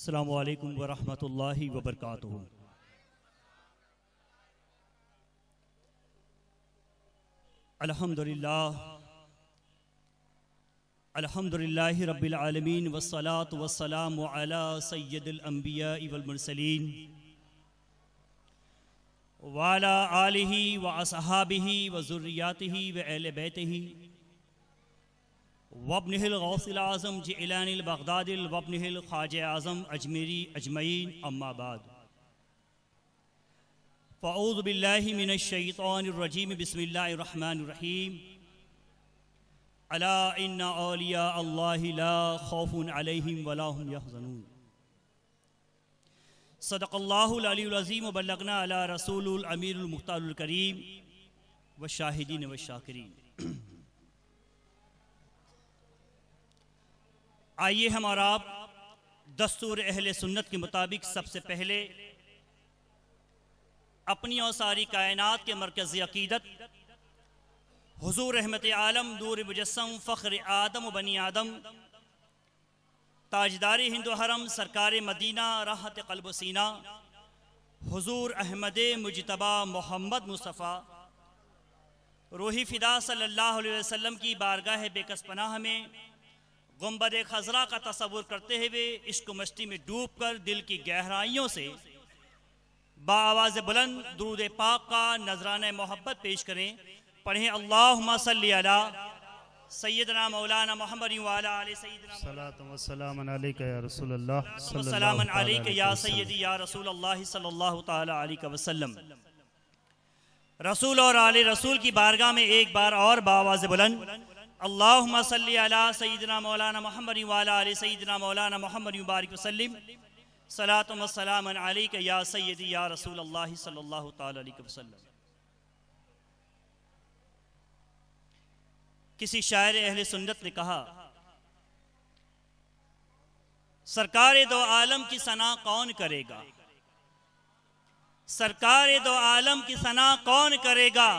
अस्सलामु अलैकुम वरहमतुल्लाहि वबरकातुहू। अल्हम्दुलिल्लाहि रब्बिल आलमीन वस्सलातु वस्सलामु अला सय्यदिल अंबिया वल मुरसलीन व अला आलिहि व असहाबिहि व ज़ुर्रिय्यातिहि व अहले बैतिहि वब्निहिल गौसिल आज़म जिलानिल बगदादिल वब्निहिल ख्वाजा आज़म अजमेरी अजमईन अम्मा बाद फ़अऊज़ु बिल्लाहि मिनश शैतानिर रजीम बिस्मिल्लाहिर रहमानिर रहीम अला इन्ना औलिया अल्लाहि ला खौफुन अलैहिम वला हुम यहज़नून। सदक़ल्लाहुल अलीयुल अज़ीम व बल्लगना अला रसूलिल अमीरुल मुख्तारुल करीम व शाहिदीन व शाकिरीन। आइए हम और आप दस्तूर अहले सुन्नत के मुताबिक सबसे पहले अपनी और सारी कायनात के मरकज़ी अक़ीदत हुज़ूर रहमत आलम नूर मुजस्सम फ़ख्र आदम व बनी आदम ताजदारी हिंदू हरम सरकार मदीना राहत क़ल्ब व सीना हुज़ूर अहमद मुजतबा मोहम्मद मुस्तफ़ा रूही फ़िदा सल्लल्लाहु अलैहि वसल्लम की बारगाह बेकस पनाह में गुंबद खज़रा का तसव्वुर करते हुए इश्क मस्ती में डूब कर दिल की गहराइयों से बाआवाज़ बुलंद दुरूद पाक का नजराना मोहब्बत पेश करें। पढ़ें अल्लाहुम्मा सल्ली अला सय्यदना मौलाना मुहम्मद व अला आलि सय्यदना सलातु व सलामन अलैका या रसूलल्लाह सलामन अलैका या सय्यदी या रसूलल्लाह सल्लल्लाहु तआला अलैहि वसल्लम। रसूल और आले रसूल की बारगाह में एक बार और बाआवाज़ बुलंद अल्लाहुम्मा सल्ली अला सय्यदना मौलाना मुहम्मद व अला आलि सय्यदना मौलाना मुहम्मद मुबारक वसल्लम सलातु व सलामन अलैका या सय्यदी या रसूलल्लाह सल्लल्लाहु तआला अलैहि वसल्लम। किसी शायर अहले सुन्नत ने कहा, सरकार दो आलम की सना कौन करेगा, सरकार दो आलम की सना कौन करेगा,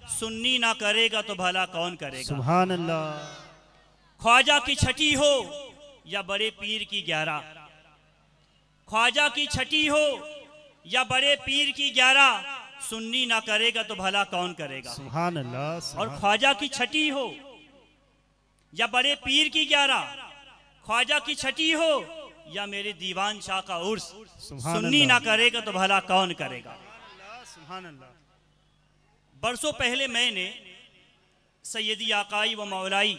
सुन्नी ना करेगा तो भला कौन करेगा। सुभान अल्लाह। ख्वाजा की छठी हो या बड़े पीर की 11, ख्वाजा की छठी हो या बड़े पीर की 11, सुन्नी ना करेगा तो भला कौन करेगा। सुभान अल्लाह। और ख्वाजा की छठी हो या बड़े पीर की 11, ख्वाजा की छठी हो या मेरे दीवान शाह का उर्स, सुन्नी ना करेगा तो भला कौन करेगा। सुभान अल्लाह। बरसों पहले मैंने सैयदी आकाई व मौलाई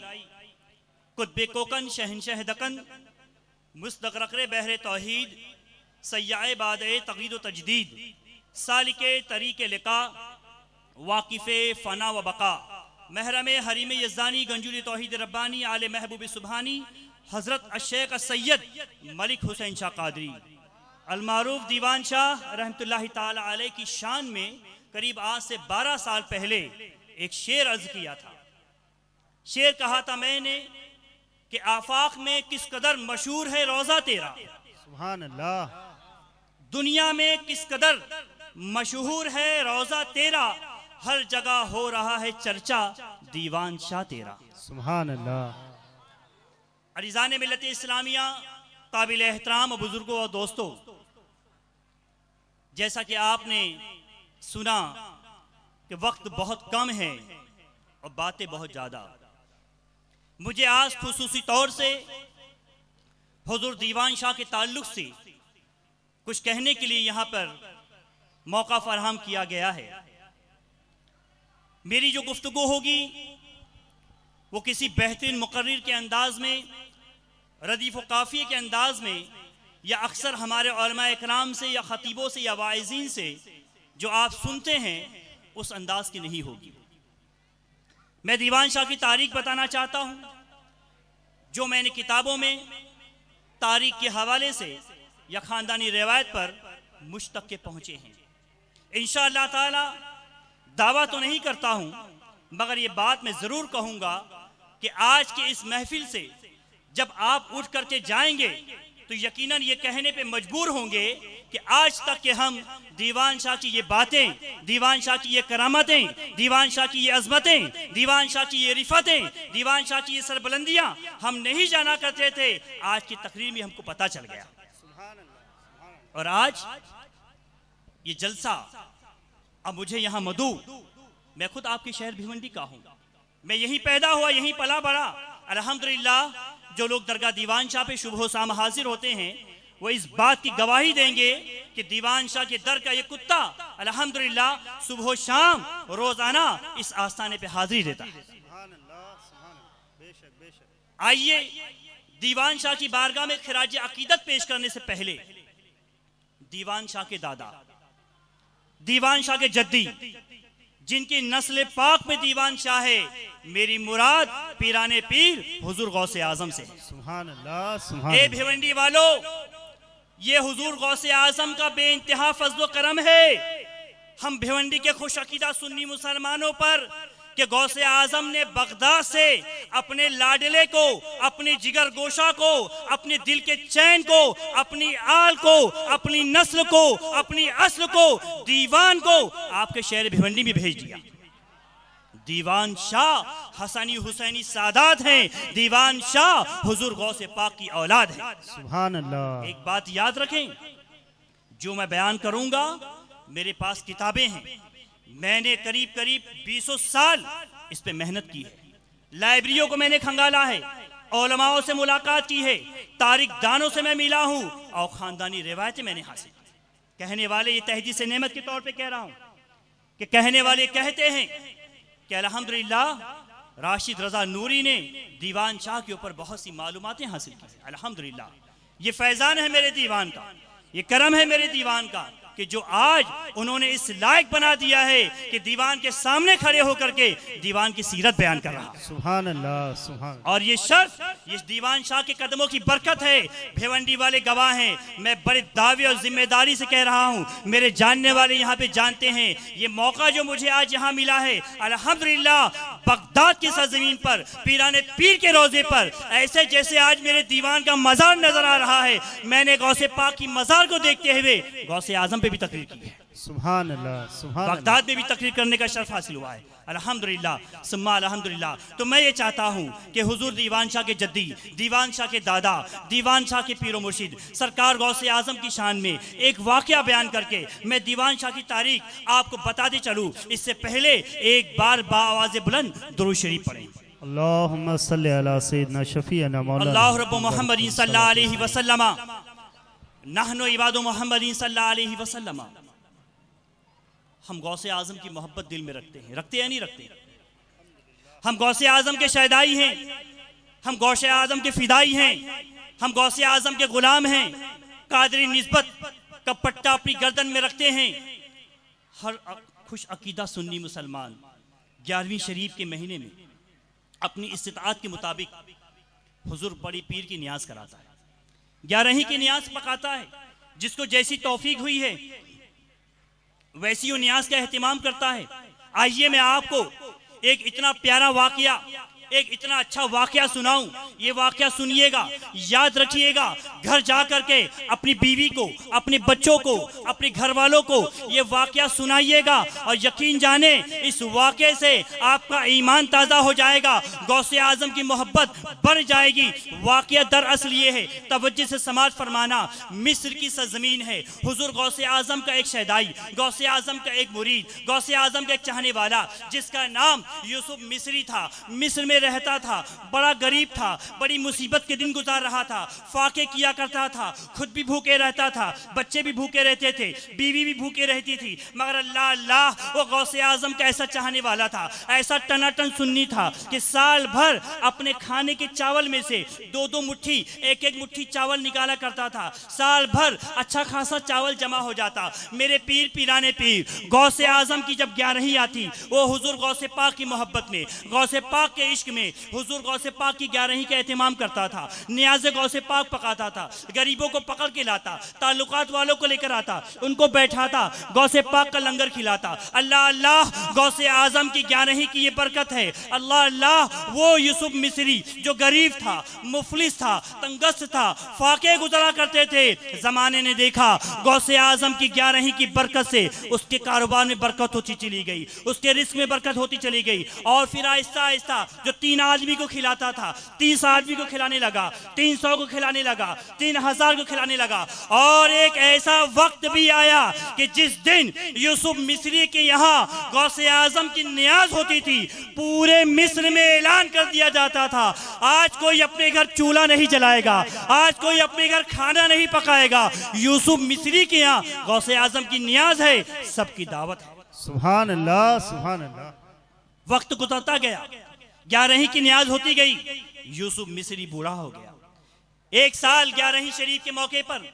कुतुब कोकन शहनशाह दकन मुस्तग़रक़ बहर तौहीद सय्याए बादए तक़लीद व तजदीद सालिके तरीक़े लिक़ा वाक़िफ़े फ़ना व बक़ा महरम हरीम यज़दानी गंजूरी तौहीद रब्बानी आले महबूब सुबहानी हज़रत अश-शेख सैयद मलिक हुसैन शाह क़ादरी अलमारूफ दीवान शाह रहमतुल्लाहि ताला अलैह की शान में करीब आज से 12 साल पहले एक शेर अर्ज किया था। शेर कहा था मैंने कि आफाक में किस कदर मशहूर है रोज़ा तेरा, सुभान अल्लाह। दुनिया में किस कदर मशहूर है रोज़ा तेरा, हर जगह हो रहा है चर्चा दीवान शाह तेरा। सुभान अल्लाह। अज़ीज़ान मिल्लत इस्लामिया, काबिल एहतराम बुजुर्गों और दोस्तों, जैसा कि आपने सुना कि वक्त बहुत कम है और बातें बहुत ज़्यादा, मुझे आज खुसूसी तौर से हुज़ूर दीवान शाह के ताल्लुक़ से कुछ कहने के लिए यहाँ पर मौका फराहम किया गया है। मेरी जो गुफ्तगू होगी वो किसी बेहतरीन मुक़र्रिर के अंदाज में, रदीफ़ व काफ़िये के अंदाज में, या अक्सर हमारे उलमाए इकराम से या ख़तीबों से या वाइज़ीन से जो आप सुनते हैं उस अंदाज की नहीं होगी। मैं दीवान शाह की तारीख बताना चाहता हूँ जो मैंने किताबों में तारीख के हवाले से या ख़ानदानी रिवायत पर मुझ तक के पहुँचे हैं। इंशाअल्लाह ताला दावा तो नहीं करता हूँ, मगर ये बात मैं ज़रूर कहूँगा कि आज के इस महफिल से जब आप उठ करके जाएंगे तो यकीनन ये कहने पे मजबूर होंगे कि आज तक के हम दीवान शाह की ये बातें, दीवान शाह की ये करामतें, दीवान शाह की ये अज़मतें, दीवान शाह की ये रिफ़तें, दीवान शाह की ये सरबुलंदियाँ हम नहीं जाना करते थे। आज की तकरीर में हमको पता चल गया। और आज ये जलसा, अब मुझे यहाँ मधु, मैं खुद आपके शहर भिवंडी का हूँ, मैं यहीं पैदा हुआ, यहीं पला बड़ा। अल्हम्दुलिल्लाह जो लोग दरगाह दीवान शाह पे सुबह शाम हाजिर होते हैं वो इस बात की गवाही देंगे कि दीवान शाह के दर का ये कुत्ता अल्हम्दुलिल्लाह सुबह शाम रोजाना इस आस्थाने पे हाजिरी देता है। आइए दीवान शाह की बारगाह में खिराज अकीदत पेश करने से पहले दीवान शाह के दादा, दीवान शाह के जद्दी, जिनकी नस्ल पाक में दीवान शाह है, मेरी मुराद पीराने पीर हुजूर गौसे आजम से है। सुभान अल्लाह, सुभान ए अल्लाह। भिवंडी वालों, ये हुजूर गौसे आजम का बेइंतहा फजल करम है हम भिवंडी के खुश अकीदा सुन्नी मुसलमानों पर कि गौसे आजम ने बगदाद से अपने लाडले को, अपने जिगर गोशा को, अपने दिल के चैन को, अपनी आल को, अपनी नस्ल को, अपनी अस्ल को, दीवान को आपके शहर भिवंडी में भेज दिया। दीवान शाह हसनी हुसैनी सादात हैं, दीवान शाह हुजूर गौसे पाक की औलाद है। सुभान अल्लाह। एक बात याद रखें, जो मैं बयान करूंगा मेरे पास किताबें हैं, मैंने करीब करीब 20 साल इस पे मेहनत की है, लाइब्रेरियों को मैंने खंगाला है, उलमाओं से मुलाकात की है, तारीख दानों से मैं मिला हूं और खानदानी रिवायतें मैंने हासिल की। कहने वाले, ये तहदीस से नेमत के तौर पे कह रहा हूं कि कहने वाले कहते हैं कि अल्हम्दुलिल्लाह राशिद रजा नूरी ने दीवान शाह के ऊपर बहुत सी मालूमातें हासिल की। अल्हम्दुलिल्लाह ये फैजान है मेरे दीवान का, ये करम है मेरे दीवान का कि जो आज उन्होंने इस लायक बना दिया है कि दीवान के सामने खड़े होकर के दीवान की सीरत बयान कर रहा। सुभान अल्लाह, सुभान। और ये शर्फ इस दीवान शाह के कदमों की बरकत है। भिवंडी वाले गवाह हैं, मैं बड़े दावे और जिम्मेदारी से कह रहा हूँ, मेरे जानने वाले यहाँ पे जानते हैं, ये मौका जो मुझे आज यहाँ मिला है अल्हम्दुलिल्लाह बगदाद की सरजमीन पर पीराने पीर के रोजे पर ऐसे जैसे आज मेरे दीवान का मजार नजर आ रहा है, मैंने गौसे पाक की मजार को देखते हुए गौसे आजम पे भी तकरीर की है, सुभान अल्लाह, सुभान अल्लाह। बगदाद में भी तकरीर करने का शर्फ हासिल हुआ है। अल्हम्दुलिल्लाह सुम्मा अल्हम्दुलिल्लाह। तो मैं ये चाहता हूँ कि हुजूर दीवान शाह के जद्दी, दीवान शाह के दादा, दीवान शाह के पीरो मुर्शिद सरकार गौसे आजम की शान में एक वाकया बयान करके मैं दीवान शाह की तारीख आपको बताते चलूँ। इससे पहले एक बार बाआवाज़े बुलंद दुरूद शरीफ पढ़ें। अल्लाहुम्मा सल्ली अला सय्यिदना शफीअना मौलाना अल्लाह रब्बु मुहम्मदिन सल्लल्लाहु अलैहि वसल्लम नहनु इबादु मुहम्मदिन सल्लल्लाहु अलैहि वसल्लम। हम गौसे आजम की मोहब्बत दिल में रखते हैं, रखते या नहीं रखते? हम गौसे आजम के शहदाई हैं, हम गौसे आजम के फिदाई हैं, हम गौसे आजम के गुलाम हैं। कादरी निस्बत का पट्टा अपनी गर्दन में रखते हैं। हर खुश अकीदा सुन्नी मुसलमान 11वीं शरीफ के महीने में अपनी इस्तिताअत के मुताबिक हुजूर बड़ी पीर की नियाज कराता है, 11वीं की नियाज पकाता है। जिसको जैसी तौफीक हुई है वैसी वो नियाज का एहतिमाम करता है। आइए मैं आपको एक इतना प्यारा वाकया, एक इतना अच्छा वाकया सुनाऊं। ये वाकया सुनिएगा, याद रखिएगा, घर जा करके अपनी बीवी को, अपने बच्चों को, अपने घर वालों को ये वाकया सुनाइएगा और यकीन जाने इस वाकये से आपका ईमान ताज़ा हो जाएगा, गौसे आजम की मोहब्बत बढ़ जाएगी। वाकया दरअसल ये है, तवज्जो से समाज फरमाना, मिस्र की सरजमीन है। हुजूर गौसे आजम का एक शहदाई, गौसे आजम का एक मुरीद, गौसे आजम का एक चाहने वाला जिसका नाम यूसुफ मिस्री था, मिस्र में रहता था, बड़ा गरीब था, बड़ी मुसीबत के दिन गुजार रहा था, फाके किया करता था, खुद भी भूखे रहता था, बच्चे भी भूखे रहते थे, बीवी भी भूखे रहती थी। मगर अल्लाह अल्लाह वो गौसे आजम का ऐसा चाहने वाला था, ऐसा टनाटन सुन्नी था कि साल भर अपने खाने के चावल में से 2-2 मुट्ठी, 1-1 मुट्ठी चावल निकाला करता था। साल भर अच्छा खासा चावल जमा हो जाता। मेरे पीर पीराने पीर गौसे आजम की जब 11वीं आती, वो हुजूर गौसे पाक की मोहब्बत में, गौसे पाक के इश्क में हुजूर गौसे पाक की 11वीं का एहतिमाम करता था, नियाज़ गौसे पाक पकाता था, गरीबों को पकड़ के लाता, ताल्लुकात वालों को लेकर आता, उनको बैठाता, गौसे पाक का लंगर खिलाता। अल्लाह अल्लाह जौसे आजम की 11वीं की ये बरकत है। अल्लाह अल्लाह वो यूसुफ मिस्री जो गरीब था, मुफलिस था, तंगस्त था, फाके गुजरा करते थे, जमाने ने देखा गौसे आजम की 11वीं की बरकत से उसके कारोबार में बरकत होती चली गई, उसके रिस्क में बरकत होती चली गई। और फिर आहिस्ता आहिस्ता जो 3 आदमी को खिलाता था 30 आदमी को खिलाने लगा, 300 को खिलाने लगा, 3000 को खिलाने लगा। और एक ऐसा वक्त भी आया कि जिस दिन यूसुफ मिस्री के यहाँ गौसे आजम की नियाज होती थी, पूरे मिस्र में ऐलान कर दिया जाता था, आज कोई अपने घर चूल्हा नहीं जलाएगा, आज कोई अपने घर खाना नहीं पकाएगा, यूसुफ मिस्री के यहाँ गौसे आजम की नियाज है, सबकी दावत है। सुभान अल्लाह, सुभान अल्लाह। वक्त गुजरता गया, 11वीं की नियाज होती गई, यूसुफ मिस्री बूढ़ा हो गया। एक साल 11वीं शरीफ के मौके पर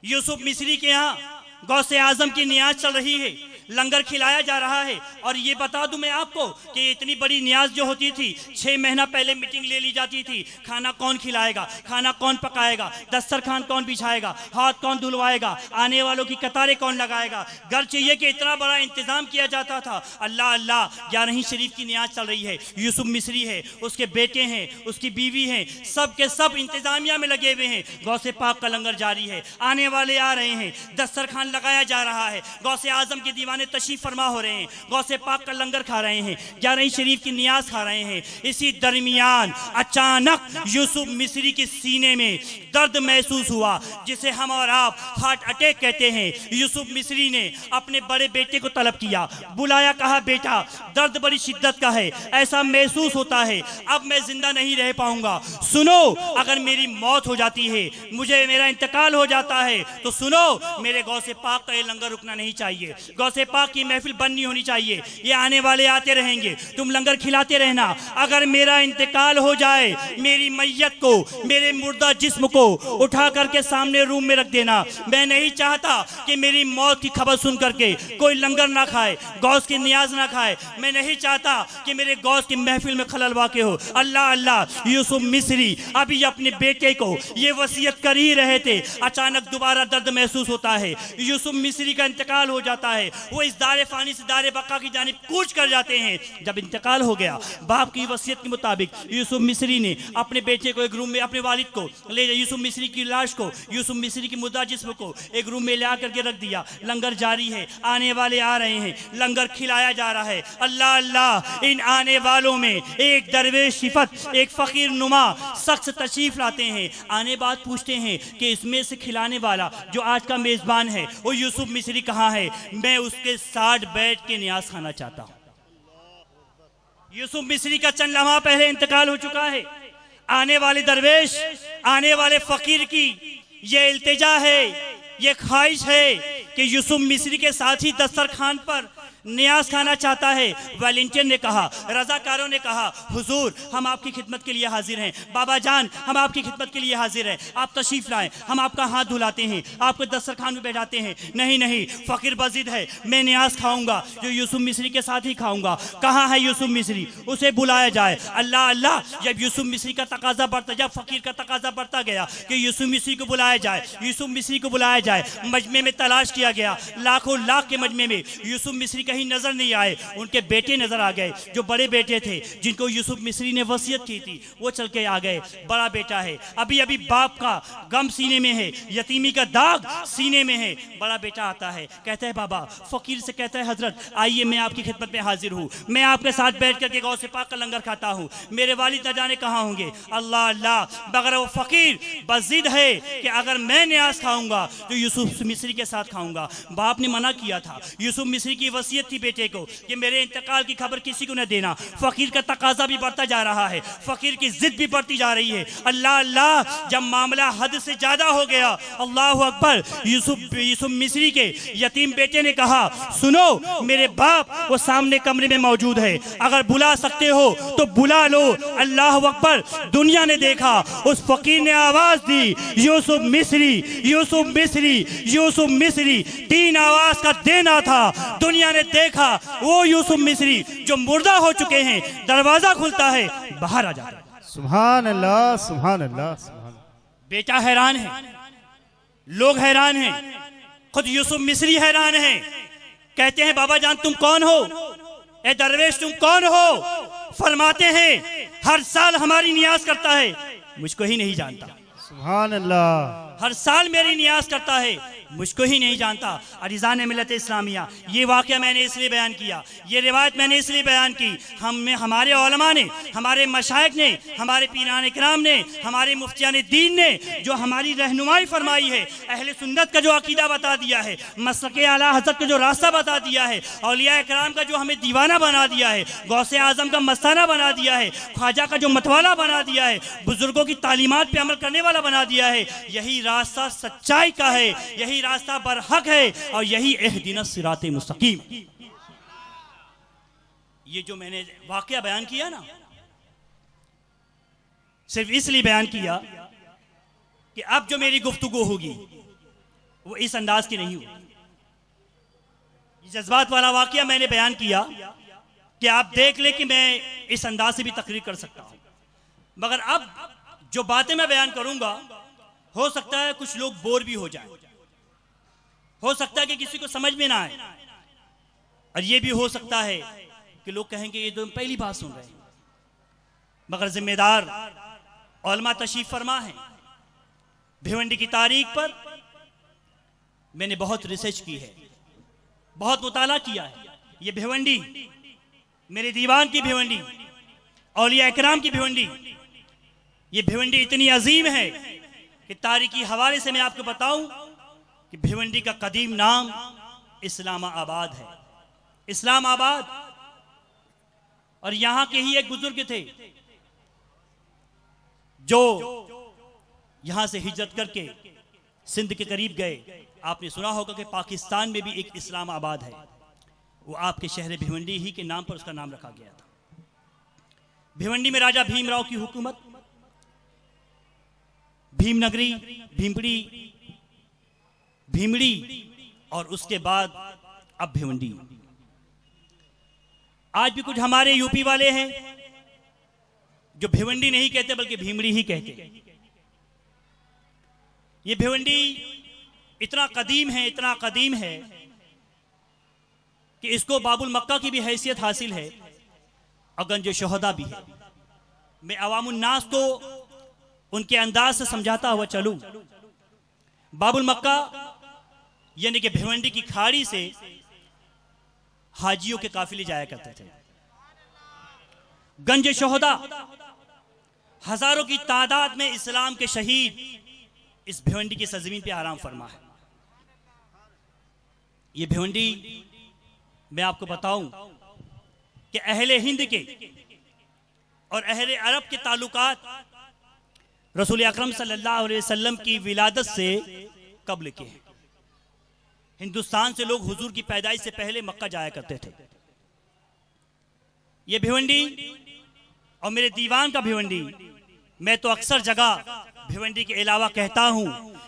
यूसुफ मिस्री के यहाँ गौसे आजम की नियाज चल रही है, लंगर खिलाया जा रहा है। और ये बता दूं मैं आपको कि इतनी बड़ी नियाज जो होती थी, 6 महीना पहले मीटिंग ले ली जाती थी, खाना कौन खिलाएगा, खाना कौन पकाएगा, दस्तरखान कौन बिछाएगा, हाथ कौन धुलवाएगा, आने वालों की कतारें कौन लगाएगा, घर चाहिए कि इतना बड़ा इंतजाम किया जाता था। अल्लाह अल्लाह, 11वीं शरीफ की नियाज चल रही है, यूसुफ मिस्री है, उसके बेटे हैं, उसकी बीवी हैं, सब के सब इंतजामिया में लगे हुए हैं। गौसे पाक का लंगर जारी है, आने वाले आ रहे हैं, दस्तरखान लगाया जा रहा है, गौसे आजम के दीवाने तशरीफ फरमा हो रहे हैं, गौसे पाक का लंगर खा रहे हैं, 11वीं शरीफ की नियाज खा रहे हैं। इसी दरमियान अचानक यूसुफ मिस्री के सीने में दर्द महसूस हुआ, जिसे हम और आप हार्ट अटैक कहते हैं। यूसुफ मिस्री ने अपने बड़े बेटे को तलब किया, बुलाया, कहा बेटा दर्द बड़ी शिद्दत का है, ऐसा महसूस होता है अब मैं जिंदा नहीं रह पाऊंगा, सुनो अगर मेरी मौत हो जाती है, मुझे मेरा इंतकाल हो जाता है, तो सुनो मेरे गौसे पाक का ये लंगर रुकना नहीं चाहिए, गौसे पाक की महफिल बंद नहीं होनी चाहिए, ये आने वाले आते रहेंगे, तुम लंगर खिलाते रहना। अगर मेरा इंतकाल हो जाए, मेरी मैयत को, मेरे मुर्दा जिस्म को उठा करके सामने रूम में रख देना। मैं नहीं चाहता कि मेरी मौत की खबर सुन करके कोई लंगर ना खाए, गौस की नियाज ना खाए, मैं नहीं चाहता कि मेरे गौस की महफिल में खलल वाक़ हो। अल्लाह अल्लाह, यूसुफ मिस्री अभी अपने बेटे को ये वसीयत कर ही रहे थे, अचानक दोबारा दर्द महसूस होता है, यूसुफ मिस्री का इंतकाल हो जाता है, वो इस दारे फानी से दारे बका की जानिब कूच कर जाते हैं। जब इंतकाल हो गया, बाप की वसीयत के मुताबिक यूसुफ मिस्री ने अपने बेटे को एक रूम में, अपने वालिद को ले, यूसुफ मिस्री की लाश को, यूसुफ मिस्री की मुर्दा जिस्म को एक रूम में ला करके रख दिया। लंगर जारी है, आने वाले आ रहे हैं, लंगर खिलाया जा रहा है। अल्लाह अल्लाह, इन आने वालों में एक दरवेश सिफत, एक फकीर नुमा शख्स तशरीफ लाते हैं। आने बाद पूछते हैं कि इसमें से खिलाने वाला जो आज का मेजबान है वो यूसुफ मिस्री कहाँ है, मैं उसके साथ बैठ के नियाज खाना चाहता हूं। यूसुफ मिस्री का चंद लम्हा पहले इंतकाल हो चुका है। आने वाले दरवेश, आने वाले फकीर की ये इल्तिजा है, ये ख्वाहिश है कि यूसुफ मिस्री के साथ ही दस्तरखान पर नियाज खाना चाहता है। वॉलंटियर ने कहा, रजाकारों ने कहा, हुजूर हम आपकी खिदमत के लिए हाजिर हैं, बाबा जान हम आपकी खिदमत के लिए हाजिर हैं, आप तशरीफ लाएं, हम आपका हाथ धुलाते हैं, आपको दस्तरखान में बैठाते हैं। नहीं नहीं, फकीर बजिद है, मैं नियाज खाऊंगा जो यूसुफ मिस्री के साथ ही खाऊंगा। कहाँ है यूसुफ मिस्री, उसे बुलाया जाए। अल्लाह अल्लाह, जब यूसुफ मिस्री का तकाजा बढ़ता, जब फकीर का तकाजा बढ़ता गया कि यूसुफ मिस्री को बुलाया जाए, यूसुफ मिस्री को बुलाया जाए, मजमे में तलाश किया गया, लाखों लाख के मजमे में यूसुफ मिस्री कहीं नजर नहीं आए। उनके बेटे नजर आ गए, जो बड़े बेटे थे, जिनको यूसुफ मिस्री ने वसीयत की थी, वो चल के आ गए। बड़ा बेटा है, अभी अभी बाप का गम सीने में है, यतीमी का दाग सीने में है। बड़ा बेटा आता है, कहता है बाबा, फकीर से कहता है हजरत आइए मैं आपकी खिदमत में हाजिर हूँ, मैं आपके साथ बैठ करके गौसे पाक का लंगर खाता हूँ, मेरे वालिद न जाने कहाँ होंगे। अल्लाह अल्लाह, मगर वो फकीर बजिद है कि अगर मैं नियाज खाऊंगा तो यूसुफ मिस्री के साथ खाऊंगा। बाप ने मना किया था, यूसुफ मिस्री की वसीयत थी बेटे को कि मेरे इंतकाल की खबर किसी को न देना। फकीर का तकाजा भी बढ़ता जा रहा है, फकीर की जिद भी बढ़ती जा रही है। अल्लाह अल्लाह, जब मामला हद से ज्यादा हो गया, अल्लाह अकबर, यूसुफ मिस्री के यतीम बेटे ने कहा, सुनो मेरे बाप वो सामने कमरे में मौजूद है, अगर बुला सकते हो तो बुला लो। अल्लाह अकबर, दुनिया ने देखा, उस फकीर ने आवाज दी, यूसुफ मिस्री, यूसुफ मिस्री, यूसुफ मिस्री। 3 आवाज का देना था। दुनिया ने देखा वो यूसुफ मिस्री जो मुर्दा हो चुके हैं, दरवाजा खुलता है, बाहर आ जाता है। सुभान अल्लाह, सुभान अल्लाह, सुभान। बेटा हैरान है, लोग हैरान हैं, खुद यूसुफ मिस्री हैरान है। कहते हैं बाबा जान तुम कौन हो, ए दरवेश तुम कौन हो? फरमाते हैं हर साल हमारी नियाज करता है, मुझको ही नहीं जानता। सुभान अल्लाह। हर साल मेरी नियाज करता है, मुझको ही नहीं जानता। अजीज़ान मिल्लत इस्लामिया, ये वाक़या मैंने इसलिए बयान किया, ये रिवायत मैंने इसलिए बयान की, हमारे उलमा ने, हमारे मशाइख ने, हमारे पीरान इकराम ने, हमारे मुफ्तियान दीन ने जो हमारी रहनुमाई फरमाई है, अहले सुन्नत का जो अकीदा बता दिया है, मसलके आला हज़रत का जो रास्ता बता दिया है, औलिया इकराम का जो हमें दीवाना बना दिया है, गौसे आज़म का मस्ताना बना दिया है, ख्वाजा का जो मतवाला बना दिया है, बुजुर्गों की तालीमात पे अमल करने वाला बना दिया है, यही रास्ता सच्चाई का है, यही रास्ता बरहक है, और यही इहदिनस सिराते मुस्तकीम। ये जो मैंने वाकया बयान किया ना, सिर्फ इसलिए बयान किया कि अब जो मेरी गुफ्तगू होगी वो इस अंदाज की नहीं होगी। जज्बात वाला वाकया मैंने बयान किया कि आप देख ले कि मैं इस अंदाज से भी तकरीर कर सकता हूं, मगर अब जो बातें मैं बयान करूंगा हो सकता है कुछ लोग बोर भी हो जाएं, हो सकता है कि किसी को समझ में ना आए, और यह भी हो सकता है कि लोग कहेंगे ये तो पहली बात सुन रहे हैं। मगर जिम्मेदार उलमा तशरीफ फरमा है। भिवंडी की तारीख पर मैंने बहुत रिसर्च की है, बहुत मुताला किया है। ये भिवंडी मेरे दीवान की भिवंडी, औलिया इकराम की भिवंडी, ये भिवंडी इतनी अजीम है कि तारीखी हवाले से मैं आपको बताऊं कि भिवंडी का कदीम नाम इस्लामाबाद है, इस्लामाबाद। और यहां के ही एक बुजुर्ग थे जो यहां से हिजरत करके सिंध के करीब गए। आपने सुना होगा कि पाकिस्तान में भी एक इस्लामाबाद है, वो आपके शहर भिवंडी ही के नाम पर उसका नाम रखा गया था। भिवंडी में राजा भीमराव की हुकूमत, भीमनगरी, भीमड़ी और उसके बाद अब भिवंडी। आज भी कुछ हमारे यूपी वाले हैं जो भिवंडी नहीं कहते बल्कि भीमड़ी ही कहते। ये भिवंडी इतना कदीम है, इतना कदीम है कि इसको बाबुल मक्का की भी हैसियत हासिल है और गंज शोहदा भी है। मैं अवामुन नास को उनके अंदाज से समझाता हुआ चलूं। बाबुल मक्का यानी कि भिवंडी की खाड़ी से हाजियों के काफिले जाया करते थे। गंज शोहदा, हजारों की तादाद में इस्लाम के शहीद इस भिवंडी की सरजमीन पे आराम फरमा है। ये भिवंडी मैं आपको बताऊं कि अहले हिंद के और अहले अरब के ताल्लुकात रसूल अकरम सल्लल्लाहु अलैहि वसल्लम की विलादत से कब्ल के हैं। हिंदुस्तान से लोग हुजूर की पैदाइश से पहले मक्का जाया करते थे। ये भिवंडी और मेरे दीवान का भिवंडी, मैं तो अक्सर जगह भिवंडी के अलावा कहता हूं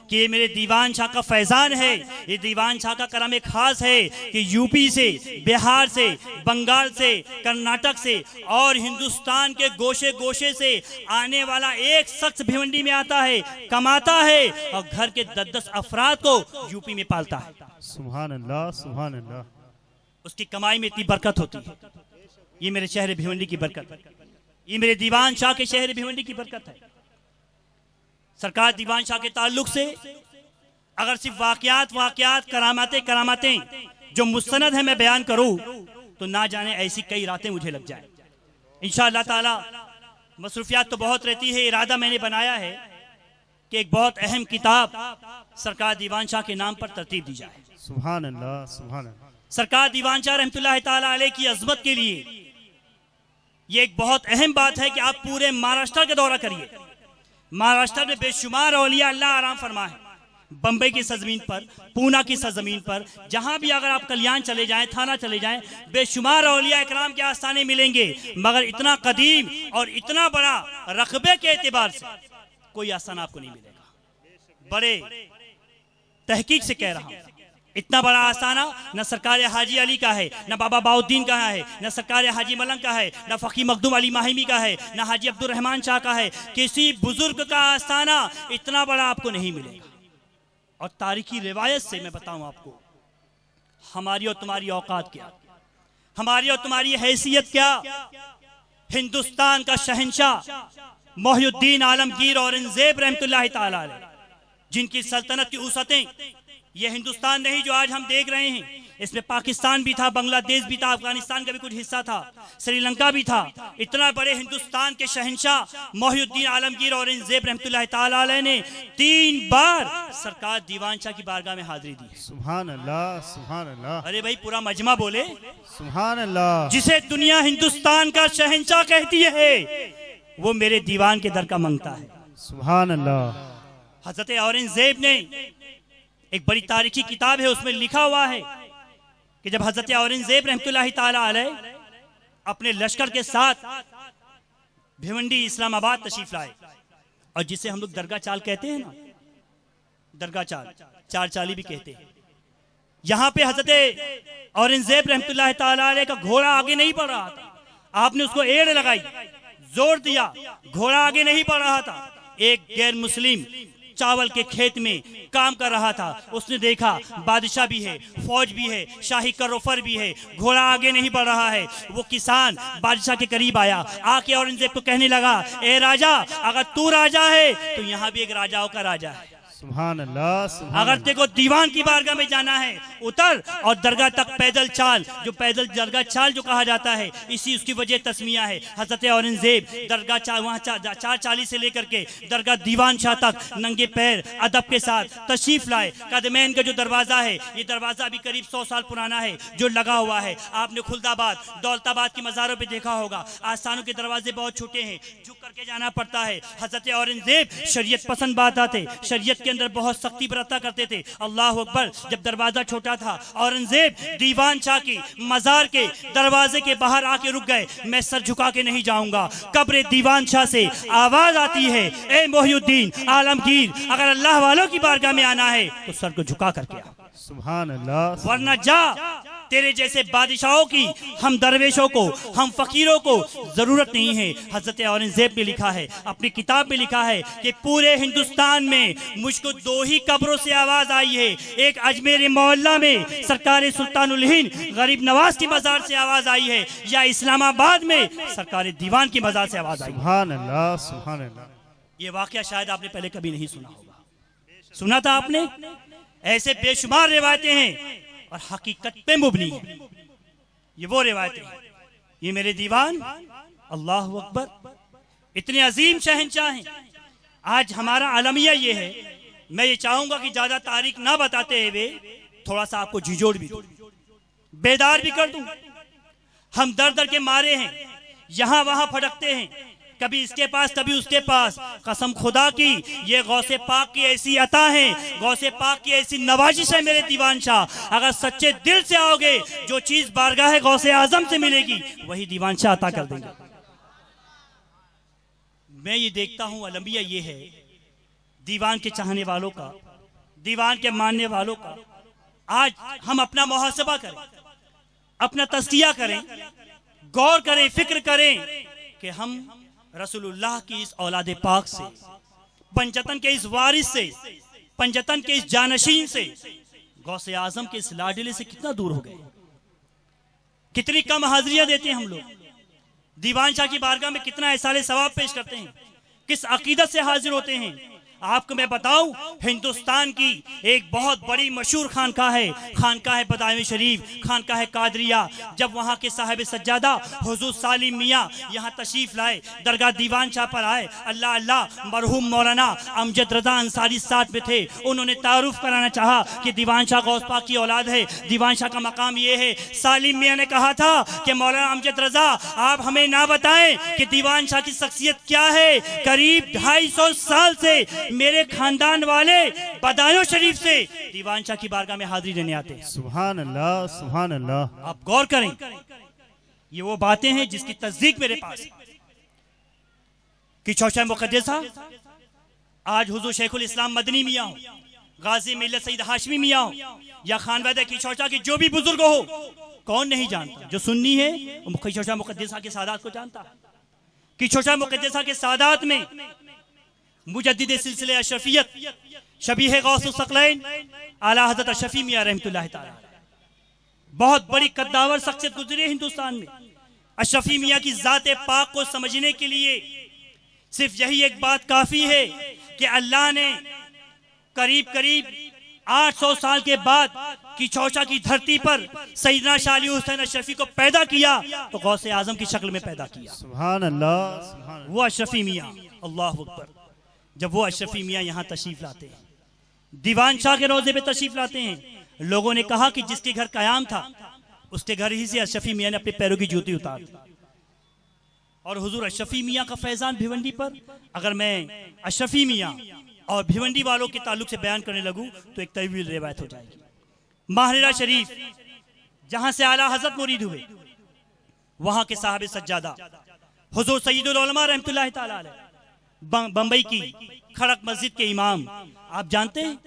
कि ये मेरे दीवान शाह का फैजान है, ये दीवान शाह का करम खास है कि यूपी से, बिहार से, बंगाल से, कर्नाटक से और हिंदुस्तान के गोशे गोशे से आने वाला एक शख्स भिवंडी में आता है, कमाता है और घर के 10-10 अफराद को यूपी में पालता है। सुभान अल्लाह, सुभान अल्लाह। उसकी कमाई में इतनी बरकत होती है। ये मेरे शहर भिवंडी की बरकत है, ये मेरे दीवान शाह के शहर भिवंडी की बरकत है। सरकार दीवान शाह के ताल्लुक से अगर सिर्फ वाकयात करामातें जो मुस्तनद है मैं बयान करूं तो ना जाने ऐसी कई रातें मुझे लग जाए। इंशाअल्लाह ताला मसरूफियात तो बहुत रहती है। इरादा मैंने बनाया है कि एक बहुत अहम किताब सरकार दीवान शाह के नाम पर तरतीब दी जाए। सुभान अल्लाह, सुभान अल्लाह। सरकार दीवान शाह रहमतुल्लाह ताला अलैह की अजमत के लिए ये एक बहुत अहम बात है कि आप पूरे महाराष्ट्र का दौरा करिए। महाराष्ट्र में बेशुमार औलिया अल्लाह आराम फरमा है। बंबई की सरजमीन पर, पूना की सरजमीन पर, जहां भी अगर आप कल्याण चले जाएं, थाना चले जाएं, बेशुमार औलिया इकराम के आस्थाने मिलेंगे। मगर इतना कदीम और इतना बड़ा रकबे के एतबार से कोई आस्थाना आपको नहीं मिलेगा। बड़े तहकीक से कह रहा हूं, इतना बड़ा आस्थाना न सरकार हाजी अली का है, न बाबा बाउद्दीन का है, न सरकार हाजी मलंग का है, न फ़की मखदूम अली माहिमी का है, न हाजी अब्दुल रहमान शाह का है। किसी बुजुर्ग का आस्थाना इतना बड़ा आपको नहीं मिलेगा। और तारीखी रिवायत से मैं बताऊं आपको, हमारी और तुम्हारी औकात क्या, हमारी और तुम्हारी हैसियत क्या। हिंदुस्तान का शहंशाह मोहिउद्दीन आलमगीर औरंगजेब रहमतुल्लाह ताला अलैह, जिनकी सल्तनत की उसतें ये हिंदुस्तान नहीं जो आज हम देख रहे हैं, इसमें पाकिस्तान भी था, बांग्लादेश भी था, अफगानिस्तान का भी कुछ हिस्सा था, श्रीलंका भी था। इतना बड़े हिंदुस्तान के शहंशाह मोहिउद्दीन आलमगीर औरंगजेब रहमतुल्लाह ताला अलैह ने 3 बार सरकार दीवान शाह की बारगाह में हाजिरी दी। सुभान अल्लाह, सुभान अल्लाह। अरे भाई पूरा मजमा बोले। सुभान अल्लाह। जिसे दुनिया हिंदुस्तान का शहंशाह कहती है वो मेरे दीवान के दर का मांगता है। सुभान अल्लाह। हजरत औरंगजेब ने एक बड़ी तारीखी किताब है, उसमें लिखा हुआ है कि जब हजरत औरंगजेब रहमतुल्लाह ताला अलैह अपने लश्कर के साथ भिवंडी इस्लामाबाद तशरीफ लाए, और जिसे हम लोग दरगाह चाल कहते हैं ना, दरगाह चाल, चार चाली भी कहते हैं, यहां पे हजरत औरंगजेब रहमतुल्लाह ताला अलैह का घोड़ा आगे नहीं बढ़ रहा था। आपने उसको एड़ लगाई, जोर दिया, घोड़ा आगे नहीं बढ़ रहा था। एक गैर मुस्लिम चावल के खेत में काम कर रहा था, उसने देखा बादशाह भी है, फौज भी है, शाही करोफर भी है, घोड़ा आगे नहीं बढ़ रहा है। वो किसान बादशाह के करीब आया, आके औरंगजेब को कहने लगा, ए राजा, अगर तू राजा है तो यहाँ भी एक राजाओं का राजा है। सुभान अल्लाह, सुभान अगर तेरे को दीवान की बारगाह में जाना है, उतर और दरगाह तक पैदल चाल। जो पैदल दरगाह चाल जो कहा जाता है, इसी उसकी वजह तस्मिया है। हजरत औरंगजेब दरगाह चाल, वहाँ 440 से लेकर के दरगाह दीवान शाह तक नंगे पैर अदब के साथ तशरीफ लाए। कदमैन का जो दरवाजा है, ये दरवाजा अभी करीब 100 साल पुराना है, जो लगा हुआ है। आपने खुलदाबाद, दौलताबाद की मज़ारों पे देखा होगा, आस्थानों के दरवाजे बहुत छोटे हैं, झुक करके जाना पड़ता है। हजरत औरंगजेब शरीयत पसंद बात थे, शरीयत के अंदर बहुत सख्ती बरता करते थे। अल्लाह अकबर। जब दरवाजा छोटा था, औरंगजेब दीवान शाह की मजार के दरवाजे के बाहर आके रुक गए। मैं सर झुका के नहीं जाऊंगा। कब्र दीवान शाह से आवाज आती है, ए मोहिउद्दीन आलमगीर, अगर अल्लाह वालों की बारगाह में आना है तो सर को झुका करके आ, सुभान अल्लाह। वरना जा। तेरे जैसे बादशाहों की हम दरवेशों को, हम फकीरों को जरूरत नहीं है। हजरत औरंगजेब ने लिखा है, अपनी किताब में लिखा है कि पूरे हिंदुस्तान में मुझको 2 ही कब्रों से आवाज आई है। एक अजमेर मोहल्ला में सरकार सुल्तानुल हिंद गरीब नवाज की मजार से आवाज आई है, या इस्लामाबाद में सरकार दीवान की मजार से आवाज आई है। सुभान अल्लाह, सुभान अल्लाह। ये वाकया शायद आपने पहले कभी नहीं सुना होगा। सुना था आपने? ऐसे बेशुमार रिवायतें हैं और हकीकत पे मुबनी है। ये वो रिवायतें हैं, ये मेरे दीवान। अल्लाह अकबर। इतने अजीम शहंशाह हैं। आज हमारा आलमिया ये है, मैं ये चाहूंगा कि ज्यादा तारीख ना बताते हुए थोड़ा सा आपको झिझोड़ भी दूं, बेदार भी कर दूं। हम दर दर के मारे हैं, यहां वहां फटकते हैं, कभी इसके पास कभी उसके पास। कसम खुदा की, ये गौसे पाक की ऐसी अता है, गौसे पाक की ऐसी नवाजिश है मेरे दीवान शाह। अगर सच्चे दिल से आओगे, जो चीज बारगाह है गौसे आजम से मिलेगी, वही दीवान शाह अता कर देंगे। मैं ये देखता हूं, अलमिया ये है, दीवान के चाहने वालों का, दीवान के मानने वालों का। आज हम अपना मुहासबा करें, अपना तज़किया करें, गौर करें, फिक्र करें कि हम रसूलुल्लाह की इस औलाद पाक से, पंजतन के इस वारिस से, पंजतन के इस जानशीन से, गौसे आजम के इस लाडले से कितना दूर हो गए। कितनी कम हाजिरियां देते हैं हम लोग। दीवान शाह की बारगाह में कितना एहसाले सवाब पेश करते हैं, किस अकीदत से हाजिर होते हैं। आपको मैं बताऊं, हिंदुस्तान की एक बहुत बड़ी मशहूर खानका है, खानका है बदायूं शरीफ, खानका है कादरिया। जब वहाँ के साहिब सज्जादा हुजूर सालिम मियाँ यहाँ तशरीफ लाए, दरगाह दीवान शाह पर आए, अल्लाह अल्लाह, मरहूम मौलाना अमजद रजा अंसारी साथ में थे। उन्होंने तारुफ कराना चाहा कि दीवान शाह गौस पाक की औलाद है, दीवान शाह का मकाम ये है। सालिम मियाँ ने कहा था कि मौलाना अमजद रजा, आप हमें ना बताएं कि दीवान शाह की शख्सियत क्या है। करीब 250 साल से मेरे खानदान वाले बदायूं शरीफ से दीवान शाह की बारगाह में हाजिरी लेने आते हैं। सुभान अल्लाह, सुभान अल्लाह। आप गौर करें, ये वो बातें हैं जिसकी तस्दीक मेरे पास है कि चौशा मुकद्दसा आज हुजूर शेखुल इस्लाम मदनी मियाँ हो, गाजी मिल्लत सईद हाशमी मियाँ हो, या खानवादा की चौशा की जो भी बुजुर्ग हो, कौन नहीं जानता। जो सुन्नी है वो खिचौशा मुकद्दसा के सादात को जानता है। कि चौशा मुकद्दसा के सादात में मुजद्दिद सिलसिले अशरफियत शबीह गौसुस सकलैन आला हज़रत अशरफी मियां रहमतुल्लाह ताला, बहुत बड़ी कद्दावर शख्सियत गुजरे हिंदुस्तान में। अशरफी मियां की ज़ात पाक को समझने के लिए सिर्फ यही एक बात काफ़ी है कि अल्लाह ने करीब करीब 800 साल के बाद की चौचा की धरती पर सैयदना शाह अली हुसैन अशरफी को पैदा किया तो गौसे आजम की शक्ल में पैदा किया। सुभान अल्लाह, सुभान अल्लाह। वो अशरफी मियाँ, अल्लाह अकबर, जब वो अशरफी मियाँ यहाँ तशरीफ लाते हैं, दीवान शाह के रोजे पे तशरीफ लाते हैं, लोगों ने कहा कि जिसके घर कयाम था उसके घर ही से अशरफी मियाँ ने अपने पैरों की जूती उतार दी। और हुजूर अशरफी मियाँ का फैजान भिवंडी पर, अगर मैं अशरफी मियाँ और भिवंडी वालों के ताल्लुक से बयान करने लगूं तो एक तवील रिवायत हो जाएगी। माहरेरा शरीफ जहां से आला हजरत मुरीद हुए, वहां के साहब सज्जादा हुजूर सैयदुल उलमा रहमतुल्लाह तआला अलैह, बंबई की खड़क मस्जिद के इमाम, आप जानते हैं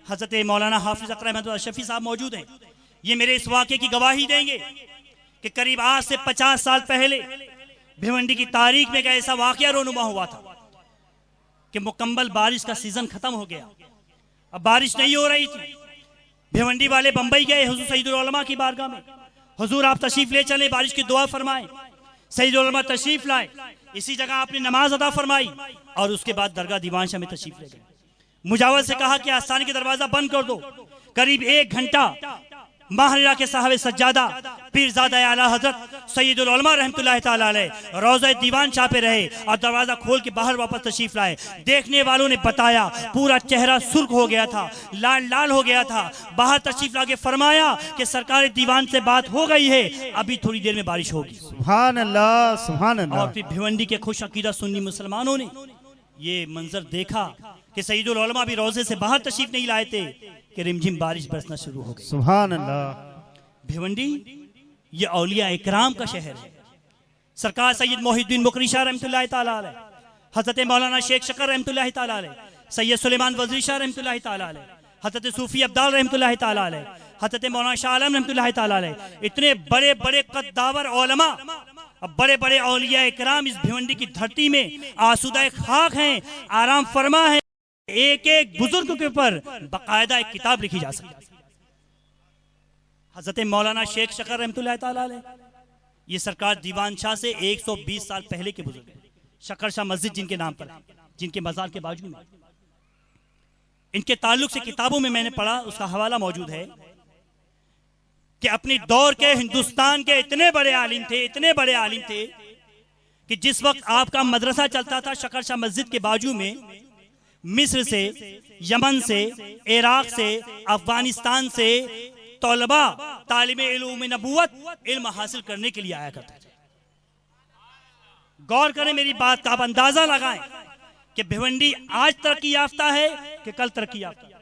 हजरत मौलाना हाफिज अकरम अहमद अशरफी साहब मौजूद हैं। ये मेरे इस वाक़े की गवाही देंगे कि करीब आज से 50 साल पहले भिवंडी की तारीख में एक ऐसा वाक़या रोनुमा हुआ था कि मुकम्मल बारिश का सीजन खत्म हो गया, अब बारिश नहीं हो रही थी। भिवंडी वाले बंबई गए हुजूर सैयदुल उलमा की बारगाह में, हुजूर आप तशरीफ ले चले, बारिश की दुआ फरमाएं। सैयदुल उलमा तशरीफ लाए, इसी जगह आपने नमाज अदा फरमाई और उसके बाद दरगाह दीवान शाह में तशरीफ ले गए। मुजावर से कहा कि आस्थान का दरवाजा बंद कर दो। करीब 1 घंटा माहरेरा के साहब सज्जादा पीरजादा आला हजरत सैयदुल उलमा रहमतुल्लाह तआला अलैह रोज़ा दीवान शाह पे रहे और दरवाजा खोल के बाहर वापस तशरीफ लाए। देखने वालों ने बताया पूरा चेहरा सुर्ख हो गया था, लाल लाल हो गया था। बाहर तशरीफ लाके फरमाया कि सरकार दीवान से बात हो गई है, अभी थोड़ी देर में बारिश होगी। सुभान अल्लाह, सुभान अल्लाह। और फिर भिवंडी के खुश अकीदा सुन्नी मुसलमानों ने ये मंजर देखा कि सैयदुल उलमा भी रोजे से बाहर तशरीफ नहीं लाए थे कि रिमझिम बारिश बरसना शुरू हो गई। सुभान अल्लाह। भिवंडी ये औलिया इकराम का शहर है। सरकार सैयद मोहिउद्दीन मुकरी शाह रहमतुल्लाह तआला अलैह, हजरत मौलाना शेख शकर रहमतुल्लाह तआला अलैह, सैयद सुलेमान वज़ीर शाह रहमतुल्लाह तआला अलैह, हजरत सूफी अब्दाल रहमतुल्लाह तआला अलैह, हजरत मौलाना शाह आलम रहमतुल्लाह तआला अलैह, इतने बड़े बड़े कद्दावर उलमा, अब बड़े बड़े औलिया इकराम इस भिवंडी की धरती में आसूदा खाक हैं, आराम फरमा है। एक एक बुजुर्ग के ऊपर बाकायदा एक किताब लिखी जा सकती है। हजरत मौलाना शेख शकर रहमतुल्लाह तआला अलैह, ये सरकार दीवान शाह से 120 साल पहले के बुजुर्ग हैं। शकर शाह मस्जिद जिनके नाम पर है, जिनके मजार के बाजू में, इनके ताल्लुक से किताबों में मैंने पढ़ा, उसका हवाला मौजूद है कि अपनी दौर के हिंदुस्तान के इतने बड़े आलिम थे, इतने बड़े आलिम थे कि जिस वक्त आपका मदरसा चलता था शकर शाह मस्जिद के बाजू में, मिस्र से, यमन से, इराक से, अफगानिस्तान से तौलबा तालिबे इल्म नबूवत इल्म हासिल करने के लिए आया करते थे। गौर करें मेरी बात का, आप अंदाजा लगाएं कि भिवंडी आज तरक्की याफ्ता है कि कल तरक्की याफ्ता।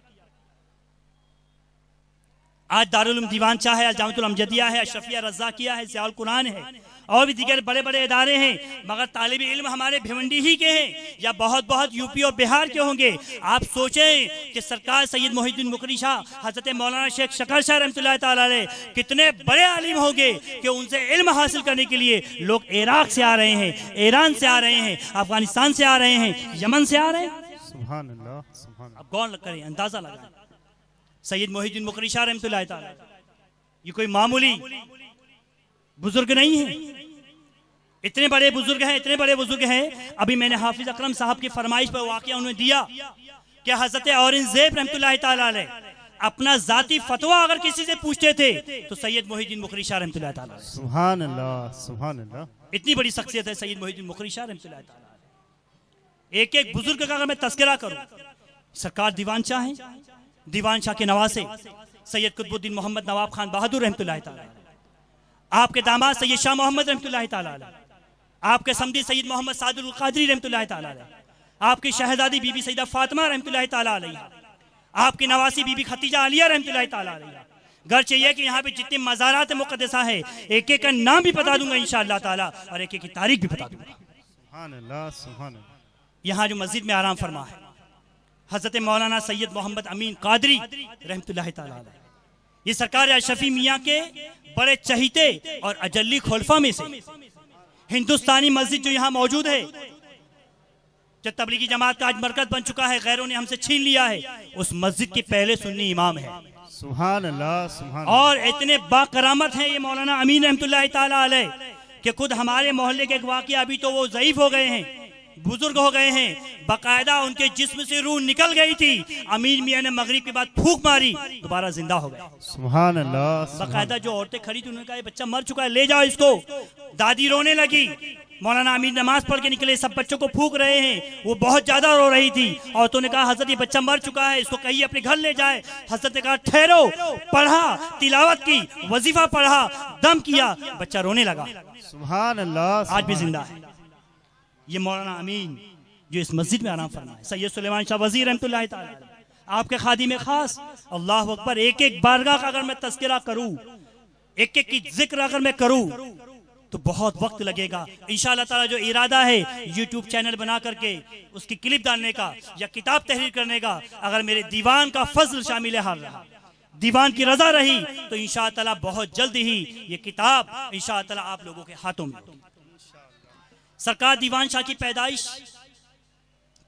आज दारुल उलूम दीवान शाह है, जामिअतुल अमजदिया है, अशरफिया रज़ाकिया है, ज़ियाउल कुरान है और भी दीगर बड़े बड़े इदारे हैं, मगर तालिबे इल्म हमारे भिवंडी ही के हैं या बहुत बहुत यूपी और बिहार के होंगे। आप सोचें कि सरकार सैयद मोहिउद्दीन मुकरी शाह, हजरत मौलाना शेख शकर शाह रहमतुल्लाह तआला अलैह कितने बड़े आलिम होंगे कि उनसे इल्म हासिल करने के लिए लोग इराक से आ रहे हैं, ईरान से आ रहे हैं, अफगानिस्तान से आ रहे हैं, यमन से आ रहे हैं। सुभान अल्लाह, सुभान अल्लाह। अब गौर करें, अंदाजा लगाएं, सैयद मोहिउद्दीन मुकरी शाह रहमतुल्लाह तआला ये कोई मामूली बुजुर्ग नहीं है, इतने बड़े बुजुर्ग हैं, इतने बड़े बुजुर्ग हैं। अभी मैंने हाफिज अकरम साहब की फरमाइश पर वाकया उन्हें दिया कि हजरत औरंगजेब रहमतुल्लाह तआला अलैह अपना जाती फतवा अगर किसी से पूछते थे तो सैयद मोहिउद्दीन मुकरी शाह रहमतुल्लाह तआला अलैह। सुभान अल्लाह, सुभान अल्लाह। इतनी बड़ी शख्सियत है सैयद मोहिउद्दीन मुकरी शाह रहमतुल्लाह तआला अलैह। एक एक बुजुर्ग का अगर मैं तस्करा करूं, सरकार दीवान शाह है, दीवान शाह के नवासे सैयद कुतुबुद्दीन मोहम्मद नवाब खान बहादुर रहमतुल्लाह तआला अलैह, आपके दामाद सैयद शाह मोहम्मद रहमतुल्लाह तआला अलैह, आपके समधी सैयद मोहम्मद सादुल कादरी रहमतुल्लाह तआला अलैह, आपकी शहजादी बीबी सैयदा फातिमा रहमतुल्लाह तआला अलैहा, आपकी नवासी बीबी खतीजा आलिया रहमतुल्लाह तआला अलैहा। घर चाहिए कि यहाँ पे जितने मज़ारात मुक़द्दसा है एक एक का नाम भी बता दूंगा इंशाअल्लाह ताला और एक एक की तारीख भी बता दूंगा। सुभान अल्लाह, सुभान अल्लाह। यहाँ जो मस्जिद में आराम फरमा है हजरत मौलाना सैयद मोहम्मद अमीन कादरी रहमतुल्लाह तआला अलैह, ये सरकार अशरफी मियाँ के बड़े चहीते और अजल्ली खुलफा में से हिंदुस्तानी मस्जिद जो यहाँ मौजूद है, जो तबलीगी जमात का आज मरकज बन चुका है, गैरों ने हमसे छीन लिया है, उस मस्जिद के पहले सुन्नी इमाम है। सुभान अल्लाह, सुभान। और इतने बाकरामत हैं ये मौलाना अमीन रहमतुल्लाह तआला अलैह कि खुद हमारे मोहल्ले के एक वाक़या, अभी तो वो ज़ईफ हो गए हैं, बुजुर्ग हो गए हैं, बकायदा उनके जिस्म से रूह निकल गई थी। अमीर मियाँ ने मगरिब के बाद फूंक मारी, दोबारा जिंदा हो गए। सुभान अल्लाह। बकायदा जो औरतें खड़ी थी उन्होंने कहा ये बच्चा मर चुका है, ले जाओ इसको। दादी रोने लगी। मौलाना अमीर नमाज पढ़ के निकले, सब बच्चों को फूंक रहे हैं, वो बहुत ज्यादा रो रही थी। औरतों ने कहा हजरत ये बच्चा मर चुका है, इसको कहिए अपने घर ले जाए। हजरत ने कहा ठहरो, पढ़ा, तिलावत की, वजीफा पढ़ा, दम किया, बच्चा रोने लगा। सुभान अल्लाह। आज भी जिंदा है। ये मौलाना अमीन जो इस मस्जिद में आराम फरमा है, सैयद सुलेमान शाह वजीर रहमतुल्लाह ताला अलैह, आपके खादिम खास। अल्लाह अकबर। एक एक बारगाह का अगर मैं तज़किरा करूं, एक एक की जिक्र अगर मैं करूं तो बहुत वक्त लगेगा। इंशाअल्लाह ताला जो इरादा है यूट्यूब चैनल बना करके उसकी क्लिप डालने का या किताब तहरीर करने का, अगर मेरे दीवान का फजल शामिल हाल रहा, दीवान की रजा रही, तो इंशाअल्लाह ताला बहुत जल्द ही ये किताब इंशाअल्लाह ताला आप लोगों के हाथों में। सरकार दीवान शाह की पैदाइश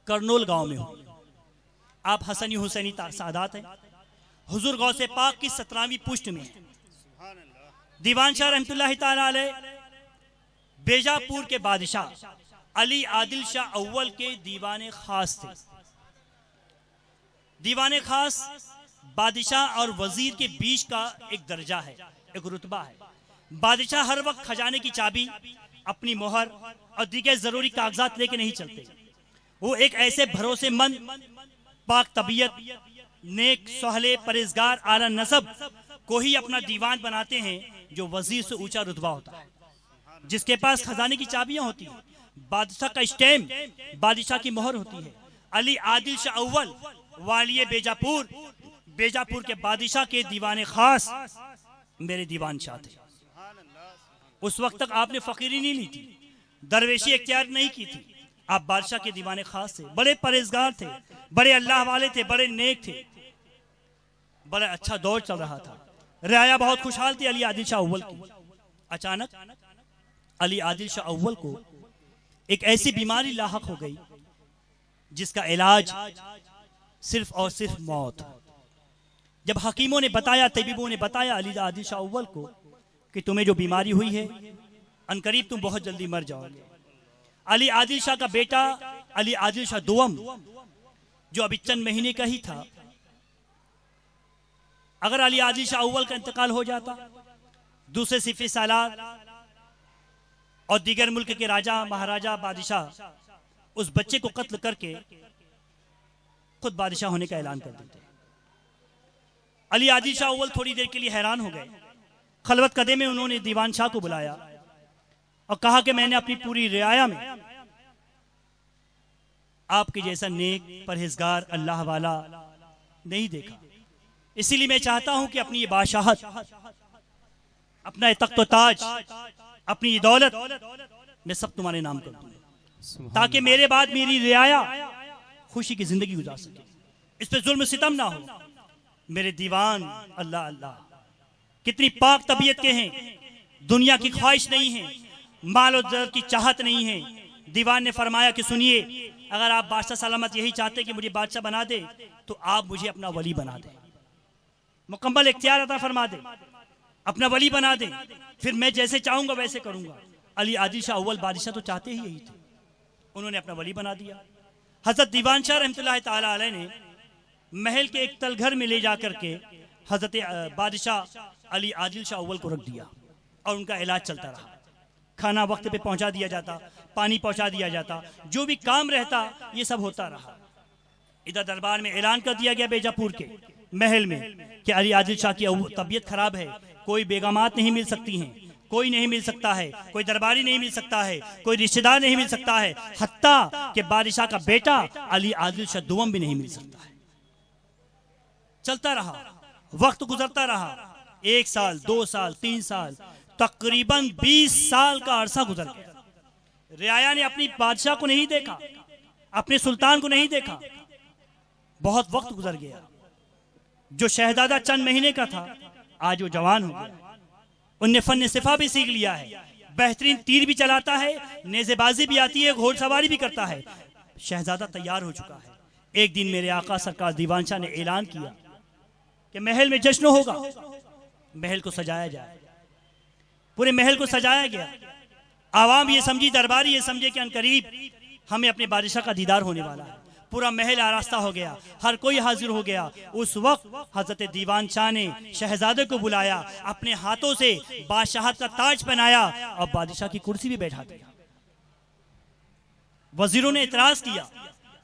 करनोल गांव में हो। आप हसनी हुसैनी सादात हैं। हुजूर गौसे पाक की 17वीं पुष्ट में दीवान शाह रहमतुल्लाह ताला अलैह बेजापुर के बादशाह अली आदिल शाह अव्वल के दीवाने खास थे। दीवाने खास बादशाह और वजीर के बीच का एक दर्जा है, एक रुतबा है। बादशाह हर वक्त खजाने की चाबी, अपनी मोहर और दीगर जरूरी कागजात लेके नहीं चलते। वो एक ऐसे भरोसेमंद, पाक तबीयत, नेक, सोहले, परहेजगार, आला नसब को ही अपना दीवान बनाते हैं जो वजीर से ऊंचा रुतबा होता है, जिसके पास खजाने की चाबियां होती हैं, बादशाह का स्टैम्प, बादशाह की मोहर होती है। अली आदिल शाह अव्वल वालिय बेजापुर, बेजापुर के बादशाह के दीवाने खास मेरे दीवान शाह थे। उस वक्त तक आपने फकीरी नहीं ली थी, दरवेशी इख्तियार नहीं की थी। आप बादशाह के दीवाने खास थे, बड़े परहेजगार थे, बड़े अल्लाह वाले थे, बड़े नेक थे, बड़ा अच्छा दौर चल रहा था। रियाया बहुत खुशहाल थी अली आदिल शाह अव्वल की। अचानक अली आदिल शाह अव्वल को एक ऐसी बीमारी लाहक हो गई जिसका इलाज सिर्फ और सिर्फ मौत। जब हकीमों ने बताया, तबीबों ने बताया अली आदिल शाह अव्वल को कि तुम्हें जो बीमारी हुई है अनकरीब तुम बहुत जल्दी मर जाओगे। अली आदिल शाह का बेटा अली आदिल शाह दुवम, जो अभी चंद महीने का ही था, अगर अली आदिल शाह अव्वल का इंतकाल हो जाता, दूसरे सिफे सालार और दीगर मुल्क के राजा, महाराजा, बादशाह उस बच्चे को कत्ल करके खुद बादशाह होने का ऐलान कर देते। अली आदिल शाह अव्वल थोड़ी देर के लिए हैरान हो गए। खलवत कदे में उन्होंने दीवान शाह को बुलाया और कहा कि मैंने अपनी पूरी रियाया में आपके जैसा नेक, परहेजगार, अल्लाह वाला नहीं देखा। इसीलिए मैं चाहता हूं कि अपनी ये बादशाहत, अपना ये तख्त ताज, अपनी ये दौलत मैं सब तुम्हारे नाम कर दूं, ताकि मेरे बाद मेरी रियाया खुशी की जिंदगी गुजार सके, इस पे जुल्म सितम ना हो। मेरे दीवान अल्लाह अल्लाह कितनी पाक तबीयत के हैं, दुनिया की ख्वाहिश नहीं है, माल और दौलत की चाहत नहीं है। दीवान ने फरमाया कि सुनिए, अगर आप बादशाह सलामत यही चाहते कि मुझे बादशाह बना दे, तो आप मुझे अपना वली बना दे, मुकम्मल इख्तियार अता फरमा दे, अपना वली बना दे, फिर मैं जैसे चाहूंगा वैसे करूंगा। अली आदिल शाह अव्वल बादशाह तो चाहते ही यही थे, उन्होंने अपना वली बना दिया। हजरत दीवान शाह रहमतुल्लाह ताला अलैह ने महल के एक तलघर में ले जाकर के हजरत बादशाह अली आदिल शाह अव्वल को रख दिया और उनका इलाज चलता रहा। खाना वक्त पे पहुंचा दिया जाता, पानी पहुंचा दिया जाता, जो भी काम रहता ये सब होता रहा। इधर दरबार में ऐलान कर दिया गया बेजापुर के महल में कि अली आदिल शाह की तबीयत खराब है, कोई बेगमात नहीं मिल सकती हैं, कोई नहीं मिल सकता है, कोई दरबारी नहीं मिल सकता है, कोई रिश्तेदार नहीं मिल सकता है, हत्ता कि बादशाह का बेटा अली आदिल शाह दुवम भी नहीं मिल सकता है। चलता रहा, वक्त गुजरता रहा, 1 साल, 2 साल, 3 साल, तकरीबन 20 साल का अरसा गुजर गया। रियाया ने अपनी बादशाह को नहीं देखा, अपने सुल्तान को नहीं देखा, बहुत वक्त गुजर गया। जो शहजादा चंद महीने का था आज वो जवान हो गया, उनने फन सिफा भी सीख लिया है, बेहतरीन तीर भी चलाता है, नेज़ेबाजी भी आती है, घोड़सवारी भी करता है। शहजादा तैयार हो चुका है। एक दिन मेरे आका सरकार दीवान शाह ने ऐलान किया कि महल में जश्न होगा, महल को सजाया जाए। पूरे महल को सजाया गया। आवाम ये समझी, दरबारी ये समझे कि अनकरीब हमें अपने बादशाह का दीदार होने वाला है। पूरा महल आरास्ता हो गया, हर कोई हाजिर हो गया। उस वक्त हजरत दीवान शाह ने शहजादे को बुलाया, अपने हाथों से बादशाहत का ताज पहनाया और बादशाह की कुर्सी भी बैठा दिया। वजीरों ने इतराज किया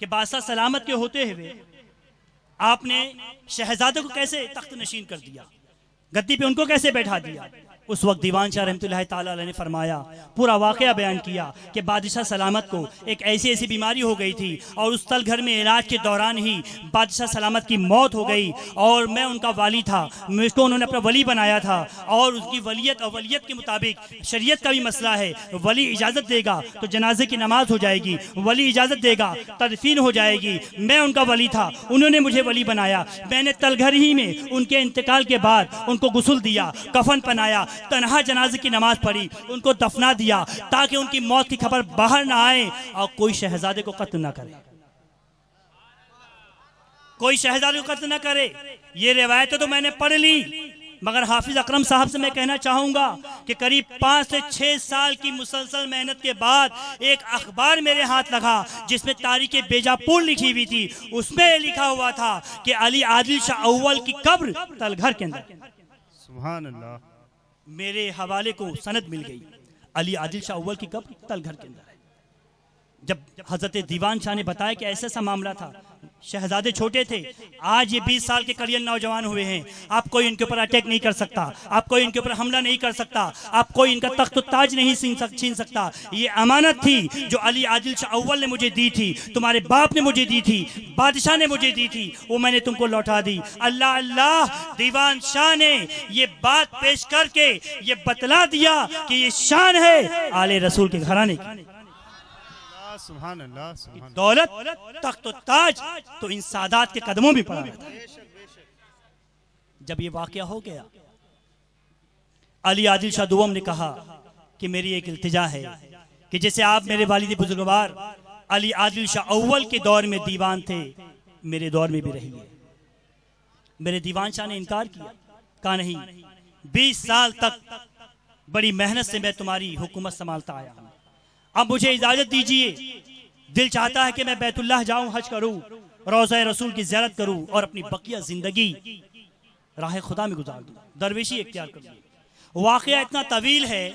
कि बादशाह सलामत के होते हुए आपने शहजादे को कैसे तख्त नशीन कर दिया, गद्दी पे उनको कैसे बैठा दिया। उस वक्त दीवान शाह रहमतुल्लाह ताला अलैह ने फरमाया, पूरा वाकया बयान किया कि बादशाह सलामत को एक ऐसी बीमारी हो गई थी और उस तल घर में इलाज के दौरान ही बादशाह सलामत की मौत हो गई और मैं उनका वाली था, मुझको उन्होंने अपना वली बनाया था और उसकी वलीयत और वलीयत के मुताबिक शरीयत का भी मसला है। वली इजाज़त देगा तो जनाजे की नमाज हो जाएगी, वली इजाज़त देगा तदफीन हो जाएगी। मैं उनका वली था, उन्होंने मुझे वली बनाया। मैंने तलघर ही में उनके इंतकाल के बाद उनको गुस्ल दिया, कफन पहनाया, तनहा जनाजे की नमाज पढ़ी, उनको दफना दिया ताकि उनकी मौत की खबर बाहर ना आए और कोई शहजादे को कत्ल ना करे, कोई शहजादे को कत्ल ना करे। ये रिवायतें तो मैंने पढ़ ली, मगर हाफिज अकरम साहब से मैं कहना चाहूंगा कि करीब 5 से 6 साल की मुसलसल मेहनत के बाद एक अखबार मेरे हाथ लगा जिसमें तारीख बेजापुर लिखी हुई थी। उसमें लिखा हुआ था कि अली आदिल शाह अव्वल की कब्र तलघर के अंदर। सुभान अल्लाह। मेरे हवाले को सनद मिल गई, अली आदिल शाह अव्वल की कब्र तलघर के अंदर है। जब हजरत दीवान शाह ने बताया कि ऐसा सा मामला था, शहजादे छोटे थे, आज ये 20 साल के करियर नौजवान हुए हैं, आप कोई इनके ऊपर अटैक नहीं कर सकता, आप कोई इनके ऊपर हमला नहीं कर सकता, आप कोई इनका तख्त ताज नहीं छीन सकता। ये अमानत थी जो अली आदिल शाह अव्वल ने मुझे दी थी, तुम्हारे बाप ने मुझे दी थी, बादशाह ने मुझे दी थी, वो मैंने तुमको लौटा दी। अल्लाह अल्लाह, दीवान शाह ने ये बात पेश करके ये बतला दिया कि ये शान है आले रसूल के घराने की। सुभान अल्लाह, सुभान अल्लाह। दौलत तख्त और ताज तो इन सादात के कदमों में पड़ा था। जब ये वाकया हो गया, अली आदिल शाह दुवम ने कहा कि मेरी एक इल्तिजा है कि जैसे आप मेरे वालिद बुजुर्गवार अली आदिल शाह अव्वल के दौर में दीवान थे, मेरे दौर में भी रहिए। मेरे दीवान शाह ने इनकार किया, कहा नहीं, 20 साल तक बड़ी मेहनत से मैं तुम्हारी हुकूमत संभालता आया हूं, अब मुझे इजाजत दीजिए। दिल चाहता है कि मैं बैतुल्लाह जाऊं, हज करूं, रोज़ा रसूल की ज़ियारत करूं और अपनी बकिया जिंदगी राह खुदा में गुजार दूं, दरवेशी इख्तियार करूं। वाकया इतना तवील है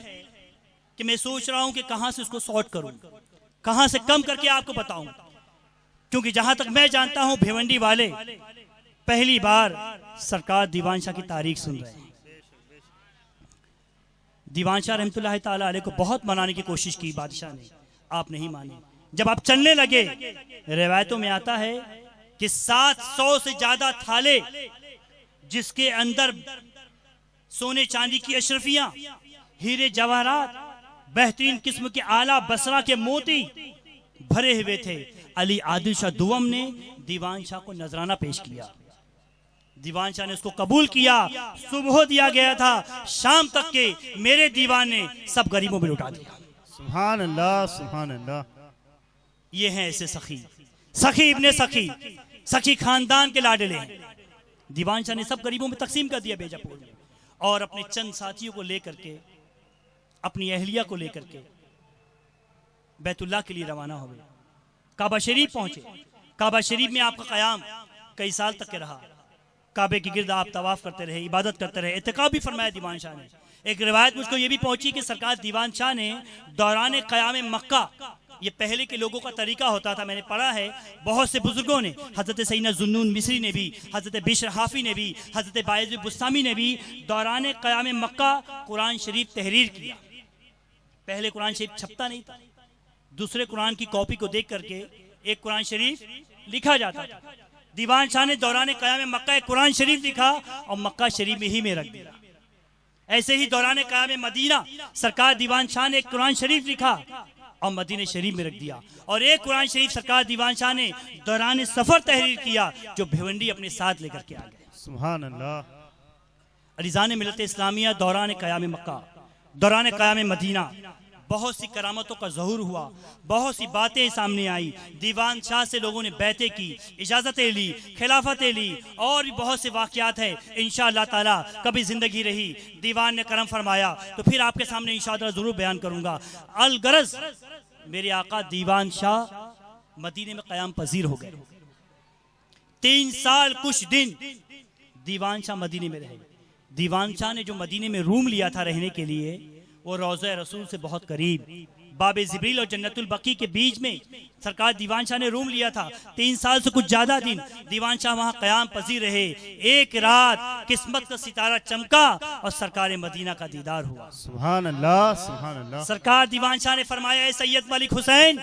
कि मैं सोच रहा हूं कि कहां से उसको शॉर्ट करूं, कहां से कम करके आपको बताऊं, क्योंकि जहां तक मैं जानता हूं भिवंडी वाले पहली बार सरकार दीवान शाह की तारीख सुन रहे हैं। दीवान शाह रहमतुल्लाह ताला अलैह को बहुत मनाने की कोशिश की बादशाह ने, आप नहीं माने। जब आप चलने लगे, रिवायतों में आता है कि 700 से ज्यादा थाले जिसके अंदर सोने चांदी की अशरफियां, हीरे जवाहरात, बेहतरीन किस्म के आला बसरा के मोती भरे हुए थे। अली आदिल शाह दुवम ने दीवान शाह को नजराना पेश किया, दीवान शाह ने उसको कबूल किया। सुबह दिया गया था, शाम तक के मेरे दीवान ने सब गरीबों में लुटा दिया। सुभान अल्लाह, सुभान अल्लाह। ये हैं ऐसे सखी, सखी इब्ने सखी, सखी खानदान के लाडले हैं। दीवान शाह ने सब गरीबों में तकसीम कर दिया बेजापुर में, और अपने चंद साथियों को लेकर के, अपनी अहलिया को लेकर के बैतुल्लाह के लिए रवाना हो गए। काबा शरीफ पहुंचे। काबा शरीफ में आपका क़याम कई साल तक के रहा। काबे के गिर्द आप तवाफ करते रहे, इबादत करते रहे, इत्तिकाफ भी फरमाया दीवान शाह ने। एक रिवायत मुझको ये भी पहुंची कि सरकार दीवान शाह ने दौरान क़याम मक्का, ये पहले के लोगों का तरीका होता था, मैंने पढ़ा है, बहुत से बुजुर्गों ने, हज़रत सैयदना जुन्नून मिस्री ने भी, हज़रत बिशर हाफी ने भी, हज़रत बायज़ बुस्तामी ने भी दौरान क़याम मक्का कुरान शरीफ तहरीर किया। पहले कुरान शरीफ छपता नहीं था, दूसरे कुरान की कॉपी को देख करके एक कुरान शरीफ लिखा जाता था। दीवान शाह ने दौरान क़याम मक्का एक कुरान शरीफ लिखा और मक्का शरीफ में ही में रख दिया। ऐसे ही दौरान क़याम मदीना सरकार दीवान शाह ने एक कुरान शरीफ लिखा और मदीने शरीफ में रख दिया, और एक कुरान शरीफ सरकार दीवान शाह ने दौरान सफर तहरीर किया जो भिवंडी अपने साथ लेकर के आ गए। सुभान अल्लाह। अलीज़ान मिलत इस्लामिया दौरान क़याम मक्का, दौरान क़याम मदीना बहुत सी करामतों का ज़हूर हुआ, बहुत सी बातें सामने आई। दीवान शाह से लोगों ने बैतें की, इजाज़तें ली, खिलाफतें ली, और भी बहुत से वाक़यात हैं। इंशाअल्लाह ताला कभी ज़िंदगी रही, दीवान ने करम फरमाया तो फिर आपके सामने इंशाअल्लाह ज़रूर बयान करूँगा। अलगरज मेरे आका दीवान शाह मदीने में क़याम पजीर हो गए। 3 साल कुछ दिन दीवान शाह मदीने में रहे। दीवान शाह ने जो मदीने में रूम लिया था रहने के लिए, वो रोज़ा रसूल से बहुत करीब, बाबे जिब्रील और जन्नतुल बकी के बीच में सरकार दीवान शाह ने रूम लिया था। 3 साल से कुछ ज्यादा दिन दीवान शाह वहां क़याम पजीर रहे। एक रात किस्मत का सितारा चमका और सरकार मदीना का दीदार हुआ। सुभान अल्लाह, सुभान अल्लाह। सरकार दीवान शाह ने फरमाया, है सैयद मलिक हुसैन,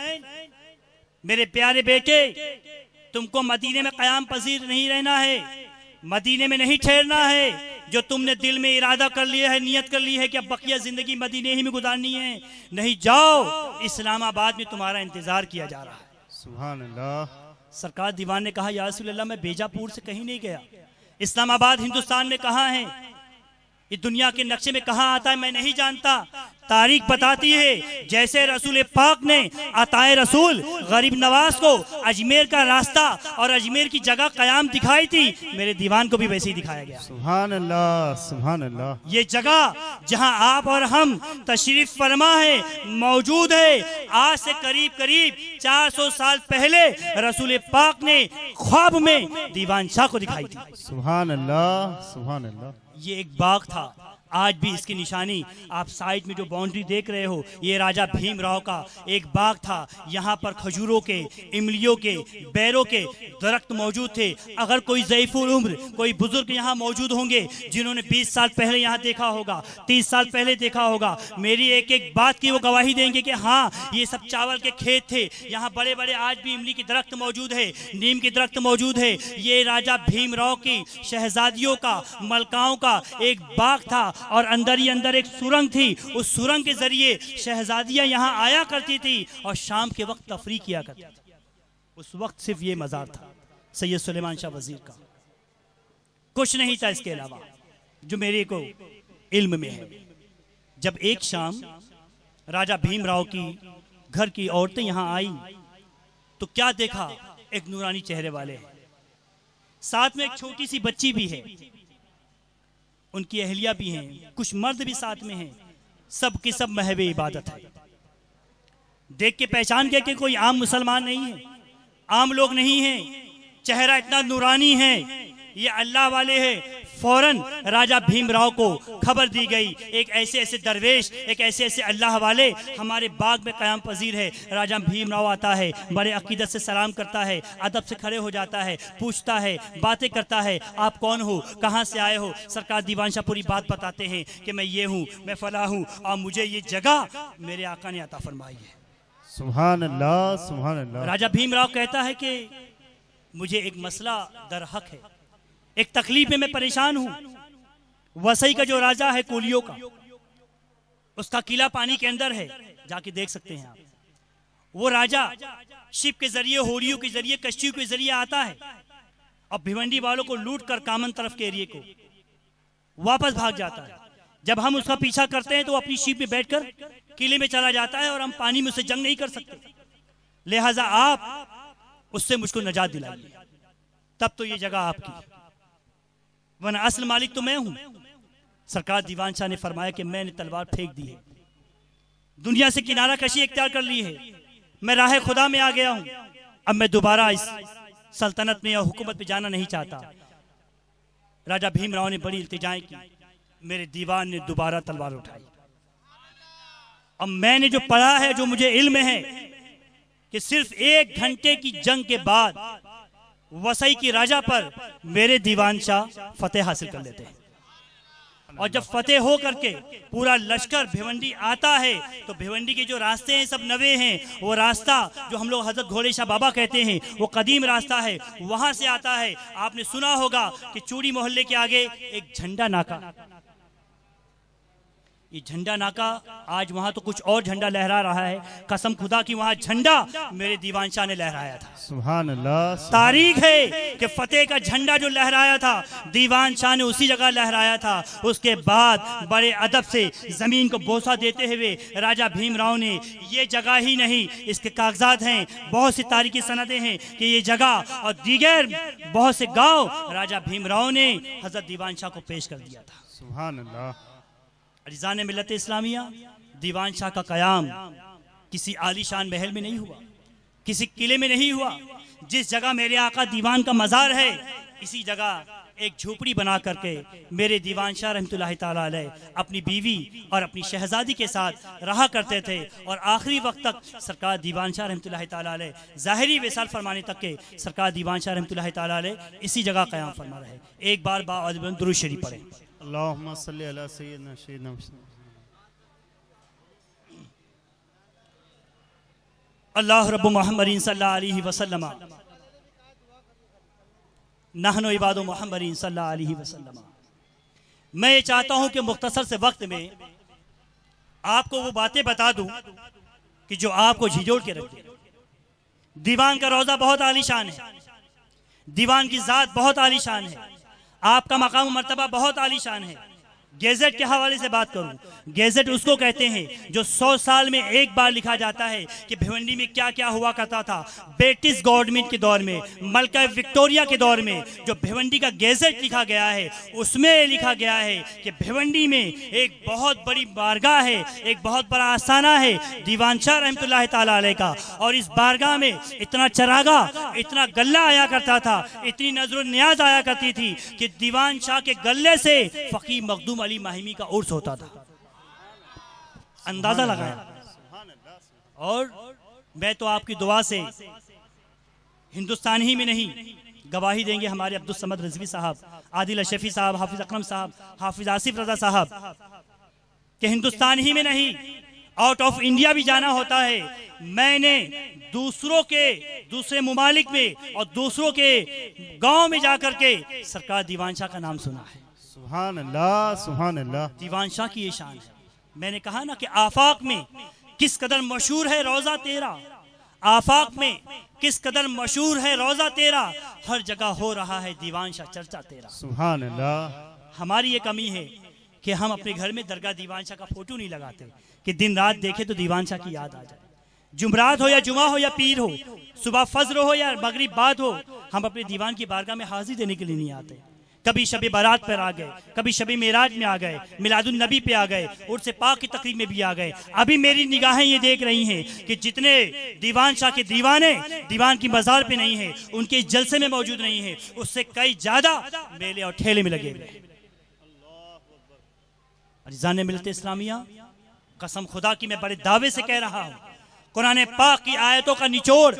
मेरे प्यारे बेटे, तुमको मदीने में क़याम पजीर नहीं रहना है, मदीने में नहीं ठहरना है। जो तुमने दिल में इरादा कर लिया है, नियत कर ली है कि अब बकिया जिंदगी मदीने ही में गुजारनी है, नहीं, जाओ, इस्लामाबाद में तुम्हारा इंतजार किया जा रहा है। सुभान अल्लाह। सरकार दीवान ने कहा, या रसूल अल्लाह, मैं बीजापुर से कहीं नहीं गया, इस्लामाबाद हिंदुस्तान में कहाँ है, ये दुनिया के नक्शे में कहाँ आता है, मैं नहीं जानता। तारीख बताती है जैसे रसूल पाक ने अताए रसूल गरीब नवाज को अजमेर का रास्ता और अजमेर की जगह क़याम दिखाई थी, मेरे दीवान को भी वैसे ही दिखाया गया। सुभान अल्लाह, सुभान अल्लाह। ये जगह जहां आप और हम तशरीफ फरमा है, मौजूद है, आज से करीब करीब 400 साल पहले रसूल पाक ने ख्वाब में दीवान शाह को दिखाई थी। सुभान अल्लाह, सुभान अल्लाह। ये एक बाग था, आज भी इसकी निशानी आप साइड में जो बाउंड्री देख रहे हो, ये राजा भीमराव का एक बाग था। यहाँ पर खजूरों के, इमलियों के, बैरों के दरख्त मौजूद थे। अगर कोई ज़ईफ़ुल उम्र, कोई बुजुर्ग यहाँ मौजूद होंगे जिन्होंने 20 साल पहले यहाँ देखा होगा, 30 साल पहले देखा होगा, मेरी एक एक बात की वो गवाही देंगे कि हाँ, ये सब चावल के खेत थे। यहाँ बड़े बड़े आज भी इमली के दरख्त मौजूद है, नीम के दरख्त मौजूद है। ये राजा भीमराव की शहजादियों का, मलकाओं का एक बाग था और अंदर ही अंदर एक सुरंग थी। उस सुरंग के जरिए शहजादियां यहाँ आया करती थी और शाम के वक्त तफरी किया करती थी। उस वक्त सिर्फ ये मज़ार था सैयद सुलेमान शाह वजीर का, कुछ नहीं था इसके अलावा जो मेरे को इल्म में है। जब एक शाम राजा भीमराव की घर की औरतें यहाँ आई तो क्या देखा, एक नूरानी चेहरे वाले हैं, साथ में एक छोटी सी बच्ची भी है, उनकी अहलिया भी हैं, कुछ मर्द भी साथ में हैं, सब की सब महवे इबादत है। देख के पहचान के कि कोई आम मुसलमान नहीं है, आम लोग नहीं हैं, चेहरा इतना नूरानी है, ये अल्लाह वाले हैं। फौरन राजा भीमराव को खबर दी गई, एक ऐसे ऐसे दरवेश, एक ऐसे ऐसे अल्लाह वाले हमारे बाग में क़याम पजीर है। राजा भीमराव आता है, बड़े अकीदत से सलाम करता है, अदब से खड़े हो जाता है, पूछता है, बातें करता है, आप कौन हो, कहाँ से आए हो। सरकार दीवान शाह पूरी बात बताते हैं कि मैं ये हूँ, मैं फला हूँ और मुझे ये जगह मेरे आका ने अता फरमाई है। सुभान अल्लाह, सुभान अल्लाह। राजा भीमराव कहता है कि मुझे एक मसला दर हक है, एक तकलीफ में मैं परेशान हूं। वसई का जो राजा है कोलियों का, उसका किला पानी के अंदर है, जाके देख सकते हैं आप। वो राजा शिप के जरिए, होड़ियों के जरिए, कश्तियों के जरिए आता है और भिवंडी वालों को लूट कर कामन तरफ के एरिए को वापस भाग जाता है। जब हम उसका पीछा करते हैं तो वो अपनी शिप में बैठकर किले में चला जाता है और हम पानी में उससे जंग नहीं कर सकते, लिहाजा आप उससे मुझको निजात दिलाइए, तब तो ये जगह आपकी, वरना असल मालिक तो मैं हूं। सरकार दीवान शाह ने फरमाया कि मैंने तलवार फेंक दी है, दुनिया से किनारा कशी इख्तियार कर ली है, मैं राह खुदा में आ गया हूं, अब मैं दोबारा इस सल्तनत में या हुकूमत में जाना नहीं चाहता। राजा भीमराव ने बड़ी इल्तिजाएं की, मेरे दीवान ने दोबारा तलवार उठाई। अब मैंने जो पढ़ा है, जो मुझे इल्म है कि सिर्फ 1 घंटे की जंग के बाद वसई की राजा पर मेरे दीवान शाह फतेह हासिल कर लेते हैं। और जब फतेह हो करके पूरा लश्कर भिवंडी आता है तो भिवंडी के जो रास्ते हैं सब नवे हैं। वो रास्ता जो हम लोग हजरत घोड़े शाह बाबा कहते हैं, वो कदीम रास्ता है, वहां से आता है। आपने सुना होगा कि चूड़ी मोहल्ले के आगे एक झंडा नाका, ये झंडा नाका आज वहां तो कुछ और झंडा लहरा रहा है, कसम खुदा की वहां झंडा मेरे दीवान शाह ने लहराया था। सुभान अल्लाह। तारीख है कि फतेह का झंडा जो लहराया था दीवान शाह ने उसी जगह लहराया था। उसके बाद बड़े अदब से जमीन को बोसा देते हुए राजा भीमराव ने, ये जगह ही नहीं, इसके कागजात हैं, बहुत सी तारीखी सनदें हैं कि ये जगह और दीगर बहुत से गांव राजा भीमराव ने हजरत दीवान शाह को पेश कर दिया था। सुभान अल्लाह। अज़ीज़ान मिल्लत इस्लामिया, दीवान शाह का क़याम किसी आलीशान महल में नहीं हुआ, किसी किले में नहीं हुआ। जिस जगह मेरे आका दीवान का मज़ार है, इसी जगह एक झोपड़ी बना करके मेरे दीवान शाह रहमतुल्लाहि ताला अलैह अपनी बीवी और अपनी शहजादी के साथ रहा करते थे। और आखिरी वक्त तक सरकार दीवान शाह रहमतुल्लाहि ताला अलैह ज़ाहिरी विसाल फरमाने तक के सरकार दीवान शाह रहमतुल्लाहि ताला अलैह इसी जगह क़याम फरमा रहे। एक बार दुरूद शरीफ पढ़े। अल्लाहुम्मा सल्ली अला सय्यिदना सय्यिदना अल्लाह रब्बु मुहम्मदिन सल्लल्लाहु अलैहि वसल्लम नहनु इबादु मुहम्मदिन सल्लल्लाहु अलैहि वसल्लम। मैं ये चाहता हूँ कि मुख्तसर से वक्त में आपको वो बातें बता दूं कि जो आपको झिझोड़ के रख दे। दीवान का रोज़ा बहुत आलीशान है, दीवान की ज़ात बहुत आलीशान है, आपका मकाम मर्तबा बहुत आलीशान है। गेजेट के हवाले से बात करूं, गेजेट उसको कहते हैं जो 100 साल में एक बार लिखा जाता है कि भिवंडी में क्या क्या हुआ करता था। ब्रिटिश गवर्नमेंट के दौर में, मलका विक्टोरिया के दौर में जो भिवंडी का गेजेट लिखा गया है, उसमें लिखा गया है कि भिवंडी में एक बहुत बड़ी बारगाह है, एक बहुत बड़ा आस्थाना है दीवान शाह रहमतुल्लाहि ताला अलैह का। और इस बारगाह में इतना चरागा, इतना गल्ला आया करता था, इतनी नजर नियाज आया करती थी कि दीवान शाह के गल्ले से फकीर मखदूम अली माहिमी का उर्स होता था। अंदाजा लगाया। और मैं तो आपकी दुआ से हिंदुस्तान ही में नहीं, गवाही देंगे हमारे अब्दुल समद रिजवी साहब, आदिल अशफी साहब, हाफिज अकरम साहब, हाफिज आसिफ रजा साहब, कि हिंदुस्तान ही में नहीं आउट ऑफ इंडिया भी जाना होता है। मैंने दूसरे मुमालिक में और दूसरों के गांव में जाकर के सरकार दीवान शाह का नाम सुना है। सुभान अल्लाह, सुभान अल्लाह। दीवान शाह की ये शान है। मैंने कहा ना कि आफाक में किस कदर मशहूर है रोज़ा तेरा, आफाक में किस कदर मशहूर है रोज़ा तेरा, हर जगह हो रहा है दीवान शाह चर्चा तेरा। सुभान अल्लाह। हमारी ये कमी है कि हम अपने घर में दरगाह दीवान शाह का फोटो नहीं लगाते कि दिन रात देखे तो दीवान शाह की याद आ जाए। जुमरात हो या जुमा हो या पीर हो, सुबह फज्र हो या मगरिब बाद हो, हम अपने दीवान की बारगाह में हाजिर देने के लिए नहीं आते। कभी शबे बारात पर आ गए, कभी शबे मेराज में आ गए, मिलादुन नबी पे आ गए, उर्स पाक की तकरीब में भी आ गए। अभी मेरी निगाहें ये देख रही हैं कि जितने दीवान शाह के दीवाने दीवान की मज़ार पे नहीं है, उनके जलसे में मौजूद नहीं है, उससे कई ज्यादा मेले और ठेले में लगे हुए। अज़ीज़ान मिलत इस्लामिया, कसम खुदा की मैं बड़े दावे से कह रहा हूँ, कुरान पाक की आयतों का निचोड़,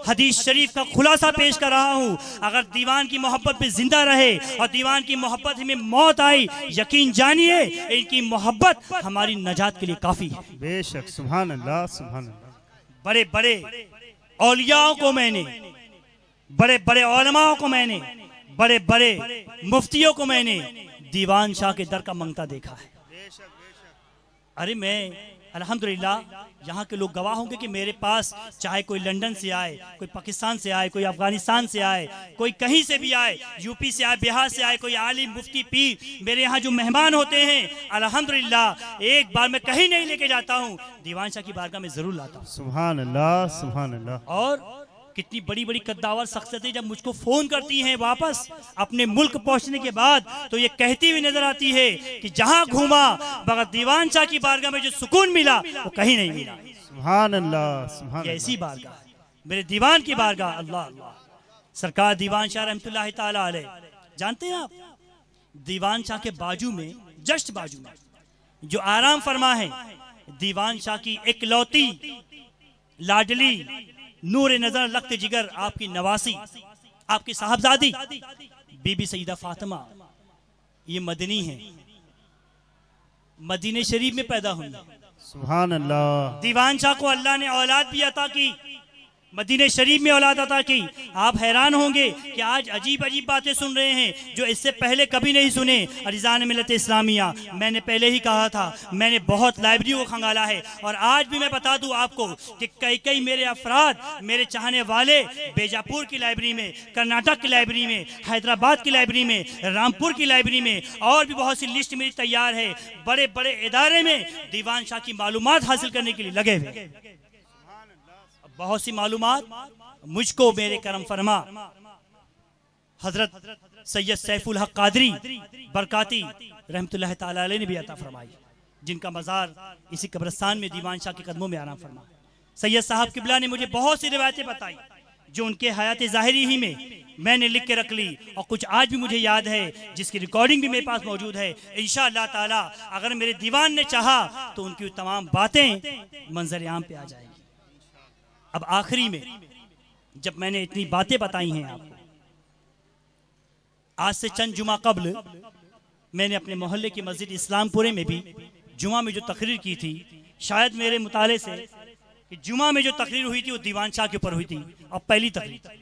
हदीस शरीफ का खुलासा पेश कर रहा हूँ। अगर दीवान की मोहब्बत पे जिंदा रहे और दीवान की मोहब्बत में मौत आई, यकीन जानिए इनकी मोहब्बत हमारी नजात के लिए काफी है। बेशक, सुभान अल्लाह, सुभान अल्लाह। बड़े बड़े औलियाओं को मैंने, बड़े बड़े उलमाओं को मैंने, बड़े बड़े मुफ्तियों को मैंने दीवान शाह के दर का मंगता देखा है। अरे मैं अल्हम्दुलिल्लाह, यहाँ के लोग गवाह होंगे कि मेरे पास चाहे कोई लंदन से आए, कोई पाकिस्तान से आए, कोई अफगानिस्तान से आए, कोई कहीं से भी आए, यूपी से आए, बिहार से आए, कोई आलिम मुफ्ती पीर, मेरे यहाँ जो मेहमान होते हैं अल्हम्दुलिल्लाह एक बार मैं कहीं नहीं लेके जाता हूँ, दीवान शाह की बारगाह में जरूर लाता हूँ। सुभान अल्लाह, सुभान अल्लाह। और कितनी बड़ी बड़ी कद्दावर शख्सियतें जब मुझको फोन करती हैं वापस अपने मुल्क पहुंचने के बाद, तो ये कहती हुई नजर आती है कि जहां घूमा मगर दीवान शाह की बारगाह में जो सुकून मिला वो कहीं नहीं मिला। सुभान अल्लाह, सुभान ये ऐसी बारगाह है, मेरे दीवान की बारगाह। अल्लाह अल्लाह। सरकार दीवान शाह रहमतुल्लाहि ताला अलैह, जानते हैं आप, दीवान शाह के बाजू में, जस्ट बाजू में जो आराम फरमा है, दीवान शाह की इकलौती लाडली नूर नजर लख्त जिगर आपकी नवासी, आपकी साहबजादी बीबी सईदा फातिमा, ये मदनी है, मदीने शरीफ में पैदा हुई। सुभान अल्लाह। दीवान शाह को अल्लाह ने औलाद भी अता की, मदीने शरीफ में औलाद अता की। आप हैरान होंगे कि आज अजीब अजीब बातें सुन रहे हैं जो इससे पहले कभी नहीं सुने। अज़ीज़ान मिल्लत इस्लामिया, मैंने पहले ही कहा था, मैंने बहुत लाइब्रेरी को खंगाला है और आज भी मैं बता दूं आपको कि कई मेरे अफराद, मेरे चाहने वाले बेजापुर की लाइब्रेरी में, कर्नाटक की लाइब्रेरी में, हैदराबाद की लाइब्रेरी में, रामपुर की लाइब्रेरी में और भी बहुत सी लिस्ट मेरी तैयार है, बड़े बड़े इदारे में दीवान शाह की मालूमात हासिल करने के लिए लगे हुए। बहुत सी मालूमात मुझको मेरे करम फरमा हजरत सैयद सैफुल हक कादरी बरकाती रहमतुल्लाह ताला अलैह ने भी अता फरमाई, जिनका मज़ार इसी कब्रिस्तान में दीवान शाह के कदमों में आराम फरमा। सैयद साहब किबला ने मुझे बहुत सी रिवायतें बताई जो उनके हयात ज़ाहिरी ही में मैंने लिख के रख ली, और कुछ आज भी मुझे याद है जिसकी रिकॉर्डिंग भी मेरे पास मौजूद है। इंशाअल्लाह ताला अगर मेरे दीवान ने चाहा तो उनकी तमाम बातें मंजर आम पे आ जाएंगी। अब आखिरी में जब मैंने इतनी बातें बताई हैं आपको, आज से चंद जुमा कबल मैंने अपने मोहल्ले की मस्जिद इस्लामपुरे में भी जुमा में जो तकरीर की थी, शायद मेरे मुताले से कि जुमा में जो तकरीर हुई थी वो दीवान शाह के ऊपर हुई थी, और पहली तकरीर।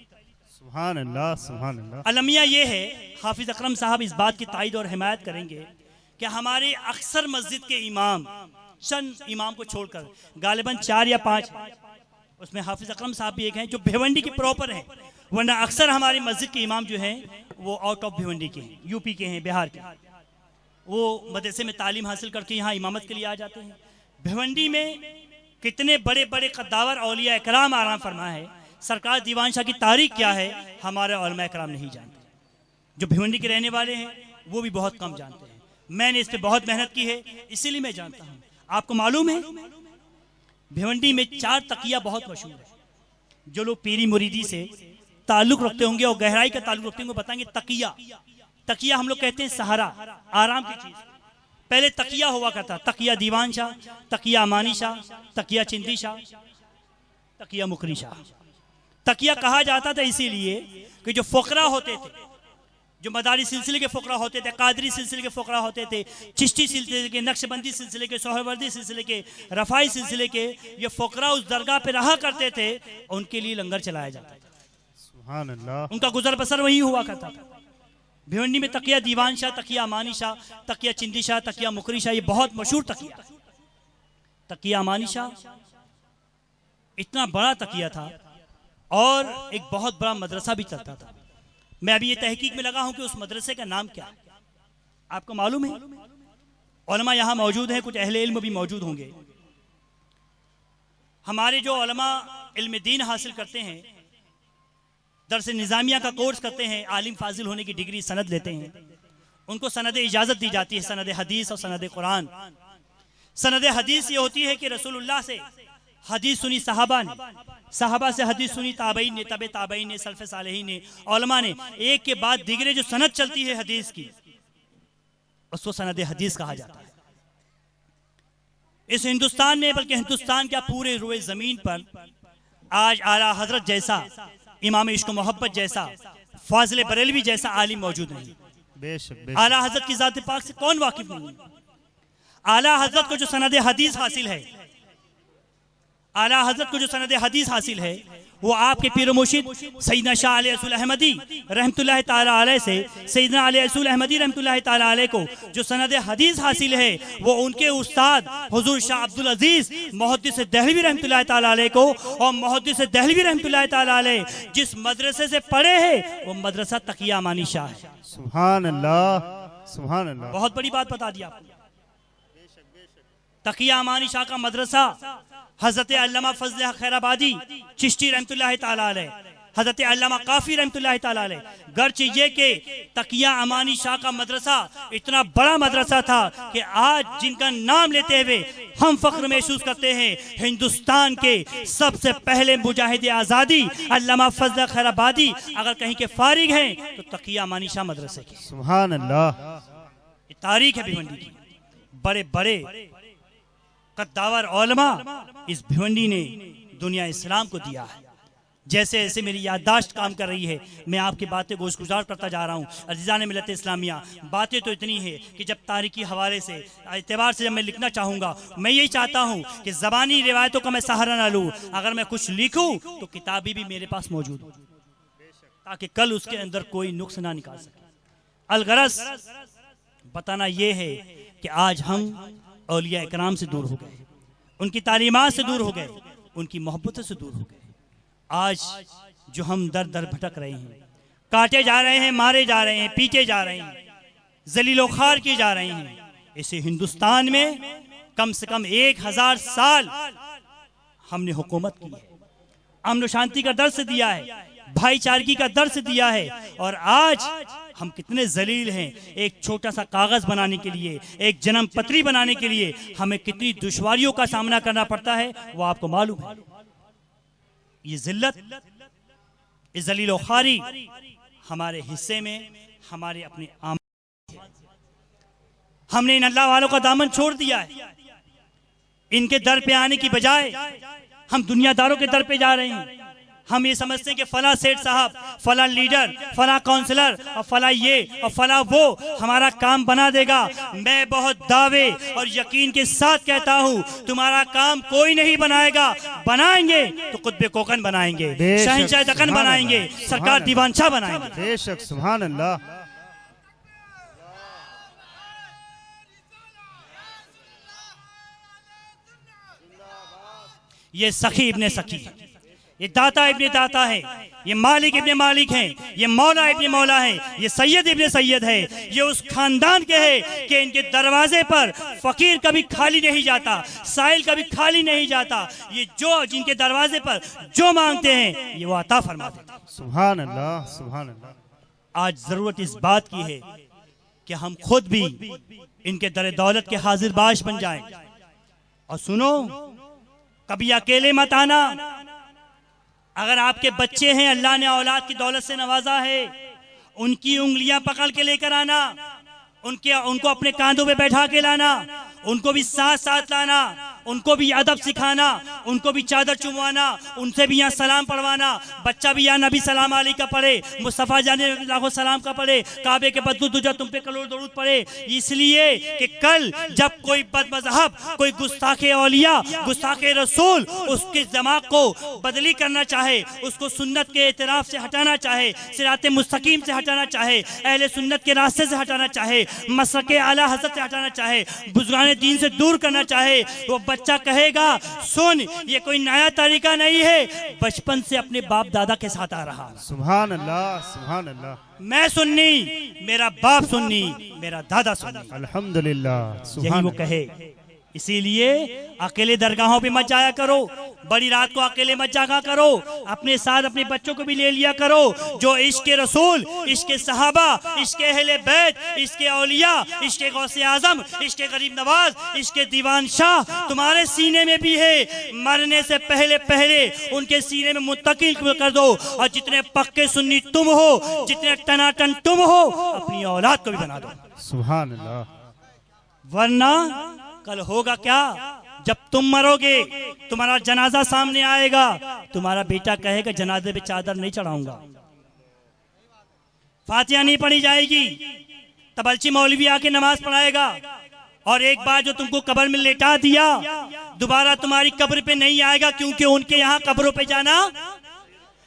सुभान अल्लाह, सुभान अल्लाह। अलमिया ये है, हाफिज अकरम साहब इस बात की तायद और हिमायत करेंगे कि हमारे अक्सर मस्जिद के इमाम, चंद इमाम को छोड़कर गालिबन 4 या 5, उसमें हाफिज अकरम साहब भी एक हैं जो भिवंडी के प्रॉपर हैं, वरना अक्सर हमारी मस्जिद के इमाम जो हैं वो आउट ऑफ भिवंडी के हैं, यूपी के हैं, बिहार के। वो मदरसे में तालीम हासिल करके यहाँ इमामत के लिए आ जाते हैं। भिवंडी में कितने बड़े बड़े कद्दावर औलिया इकराम आराम फरमा है, सरकार दीवान शाह की तारीख क्या है हमारे उलमा इकराम नहीं जानते। जो भिवंडी के रहने वाले हैं वो भी बहुत कम जानते हैं। मैंने इस पर बहुत मेहनत की है, इसीलिए मैं जानता हूँ। आपको मालूम है भिवंडी में 4 तकिया बहुत मशहूर है। जो लोग पीरी मुरीदी से ताल्लुक रखते होंगे और गहराई का ताल्लुक रखते होंगे बताएंगे तकिया, तकिया हम लोग कहते हैं सहारा, आराम की चीज। पहले तकिया हुआ करता, तकिया दीवान शाह, तकिया अमानी शाह, तकिया चिंदी शाह, तकिया मुकरी शाह। तकिया कहा जाता था इसीलिए कि जो फकरा होते थे, जो मदारी सिलसिले के फकरा होते थे, कादरी सिलसिले के फकरा होते थे, चिश्ती सिलसिले के, नक्शबंदी सिलसिले के, सोहरवर्दी सिलसिले के, रफाई सिलसिले के, ये फकरा उस दरगाह पे रहा करते थे, उनके लिए लंगर चलाया जाता था। सुभान अल्लाह। उनका गुजर बसर वही हुआ करता था। भिवंडी में तकिया दीवान शाह, तकिया अमानी शाह, तकिया चिंदी शाह, तकिया मुकरी शाह, ये बहुत मशहूर तकिया। तकिया अमानी शाह इतना बड़ा तकिया था और एक बहुत बड़ा मदरसा भी चलता था। मैं अभी ये तहकीक में लगा हूं कि उस मदरसे का नाम क्या है। आपको मालूम है? उलमा यहां मौजूद हैं, कुछ अहले इल्म भी मौजूद होंगे। हमारे जो उलमा इल्म दीन हासिल करते हैं, दरस निज़ामिया का कोर्स करते हैं, आलिम फाजिल होने की डिग्री सनद लेते हैं, उनको सनद इजाज़त दी जाती है, सनद हदीस और सनद कुरान। सनद हदीस ये होती है कि रसूलुल्लाह से हदीस सुनी सहाबा ने, सहाबा से हदीस सुनी ताबईन ने, तबे ताबईन ने, सल्फ़े सालेहीन ने, उलमा ने, एक के बाद दिगरे जो सनद चलती है हदीस की, उसको सनद हदीस कहा जाता है। इस हिंदुस्तान में, बल्कि हिंदुस्तान क्या पूरे रुए ज़मीन पर आज आला हजरत जैसा, इमाम इश्क मोहब्बत जैसा, फाजिल बरेलवी जैसा आलिम मौजूद नहीं। बेशक आला हजरत की ज़ात पाक से कौन वाकिफ नहीं? आला हजरत को जो सनद हदीस हासिल है, आला हजरत को जो सनद हदीस हासिल है, वो आपके पीर मुर्शिद सैयदना शाह अली रसूल अहमदी रहमतुल्लाह ताला अलैह से, सैयदना अली रसूल अहमदी रहमतुल्लाह ताला अलैह को जो सनद हदीस हासिल है, वो उनके उस्ताद हुजूर शाह अब्दुल अजीज मुहद्दिस दहलवी रहमतुल्लाह ताला अलैह को, और मुहद्दिस दहलवी रहमतुल्लाह ताला अलैह जिस मदरसे से पढ़े हैं वो मदरसा तकिया अमानी शाह है। सुभान अल्लाह, सुभान अल्लाह। बहुत बड़ी बात बता दी आपको। तकिया अमानी शाह का मदरसा हजरत अल्लामा फजल खैराबादी चिश्ती रहमतुल्लाह ताला अलैह, हजरत अल्लामा काफी रहमतुल्लाह ताला अलैह, गर्चे ये के तकिया अमानी शाह का मदरसा इतना बड़ा मदरसा था कि आज जिनका नाम लेते हुए हम फख्र महसूस करते हैं, हिंदुस्तान के सबसे पहले मुजाहिद आज़ादी अल्लामा फजल खैराबादी अगर कहीं के फारिग हैं तो तकिया अमानी शाह मदरसे के। सुभान अल्लाह। तारीख है भिवंडी की। बड़े बड़े कद्दावर उलमा इस भिवंडी ने दुनिया इस्लाम को दिया है। जैसे जैसे मेरी याददाश्त काम कर रही है, मैं आपकी बातें गोशगुजार करता जा रहा हूँ। अज़ीज़ान मिलत इस्लामिया, बातें तो इतनी है कि जब तारीखी हवाले से एतबार से जब मैं लिखना चाहूँगा, मैं यही चाहता हूँ कि ज़बानी रिवायतों का मैं सहारा ना लूँ। अगर मैं कुछ लिखूँ तो किताबी भी मेरे पास मौजूद हो, ताकि कल उसके अंदर कोई नुक्स ना निकाल सके। अलगरज बताना यह है कि आज हम औलिया इकराम से दूर हो गए, उनकी तालीमात से दूर हो गए, उनकी मोहब्बतों से दूर हो गए। आज जो हम दर दर भटक रहे हैं, काटे जा रहे हैं, मारे जा रहे हैं, पीटे जा रहे हैं, जलीलो खार किए जा रहे हैं, इसे हिंदुस्तान में कम से कम 1000 साल हमने हुकूमत की है, अमन शांति का दर्स दिया है, भाईचारगी का दर्स दिया है। और आज हम कितने जलील हैं। एक छोटा सा कागज बनाने के लिए, एक जन्म पत्री बनाने के लिए हमें कितनी दुश्वारियों का सामना करना पड़ता है, वो आपको मालूम है। ये जिल्लत, ये जलील ख्वारी हमारे हिस्से में, हमारे अपने हमने इन अल्लाह वालों का दामन छोड़ दिया है। इनके दर पे आने की बजाय हम दुनियादारों के दर पे जा रहे हैं। हम ये समझते हैं कि फला सेठ साहब, फला लीडर, फला काउंसलर और फला ये और फला वो हमारा काम बना देगा। मैं बहुत दावे और यकीन के साथ कहता हूँ, तुम्हारा काम कोई नहीं बनाएगा। बनाएंगे तो कुतुब कोकन बनाएंगे, शहंशाह दक्कन बनाएंगे, सरकार दीवानशाह बनाएंगे। बेशक, सुभान अल्लाह। ये सखी इब्ने सखी है, ये दाता इब्ने दाता है, ये मालिक इब्ने मालिक है, ये मौला इब्ने मौला है, ये सैयद इब्ने सैयद है। ये उस खानदान के है कि इनके दरवाजे पर फकीर कभी खाली नहीं जाता, साइल कभी खाली नहीं जाता। ये जो जिनके दरवाजे पर जो मांगते हैं ये वो अता फरमाते हैं। सुभान अल्लाह, सुभान अल्लाह। आज जरूरत इस बात की है कि हम खुद भी इनके दर दौलत के हाजिर बाश बन जाएं। और सुनो, कभी अकेले मत आना। अगर आपके बच्चे हैं, अल्लाह ने औलाद की दौलत से नवाजा है, उनकी उंगलियां पकड़ के लेकर आना, उनको अपने कांधों पे बैठा के लाना, उनको भी साथ साथ लाना, उनको भी अदब सिखाना, उनको भी चादर चुमवाना, उनसे भी यहाँ सलाम पढ़वाना। बच्चा भी यहाँ नबी सलाम अलैहि का पढ़े, मुस्तफ़ा जाने लाखों सलाम का पढ़े, काबे के बदलू तुझा तुम पे करोड़ दरूद पढ़े। इसलिए कि कल जब कोई बदमज़हब, कोई गुस्ताखे औलिया, गुस्ताखे रसूल उसके दिमाग को बदली करना चाहे, उसको सुन्नत के एतराफ़ से हटाना चाहे, सिराते मुस्तकीम से हटाना चाहे, अहले सुन्नत के रास्ते से हटाना चाहे, मसलके आला हज़रत से हटाना चाहे, बुज़ुर्गान दीन से दूर करना चाहे, वो बच्चा कहेगा सुन, ये कोई नया तरीका नहीं है, बचपन से अपने बाप दादा के साथ आ रहा। सुभान अल्लाह, सुभान अल्लाह। मैं सुन्नी, मेरा बाप सुन्नी, मेरा दादा सुन्नी। अल्हम्दुलिल्लाह। यही वो कहे। इसीलिए अकेले दरगाहों पे मत जाया करो, बड़ी रात को अकेले मत जागा करो, अपने साथ अपने बच्चों को भी ले लिया करो। जो इश्क रसूल, इश्क सहाबा, इश्क अहले बैत, इश्क औलिया, इश्क गौसे आजम, इश्क गरीब नवाज, इश्क दीवान शाह तुम्हारे सीने में भी है। मरने से पहले पहले उनके सीने में मुत्तकिल कर दो। और जितने पक्के सुन्नी तुम हो, जितने टनाटन तुम हो, अपनी औलाद को भी बना दो। सुभान अल्लाह। वरना कल होगा क्या, जब तुम मरोगे तुम्हारा जनाजा सामने आएगा, तुम्हारा बेटा कहेगा जनाजे पे चादर नहीं चढ़ाऊंगा, फातिहा नहीं पढ़ी जाएगी, तबलची मौलवी आके नमाज पढ़ाएगा, और एक बार जो तुमको कब्र में लेटा दिया दोबारा तुम्हारी कब्र पे नहीं आएगा, क्योंकि उनके यहाँ कब्रों पे जाना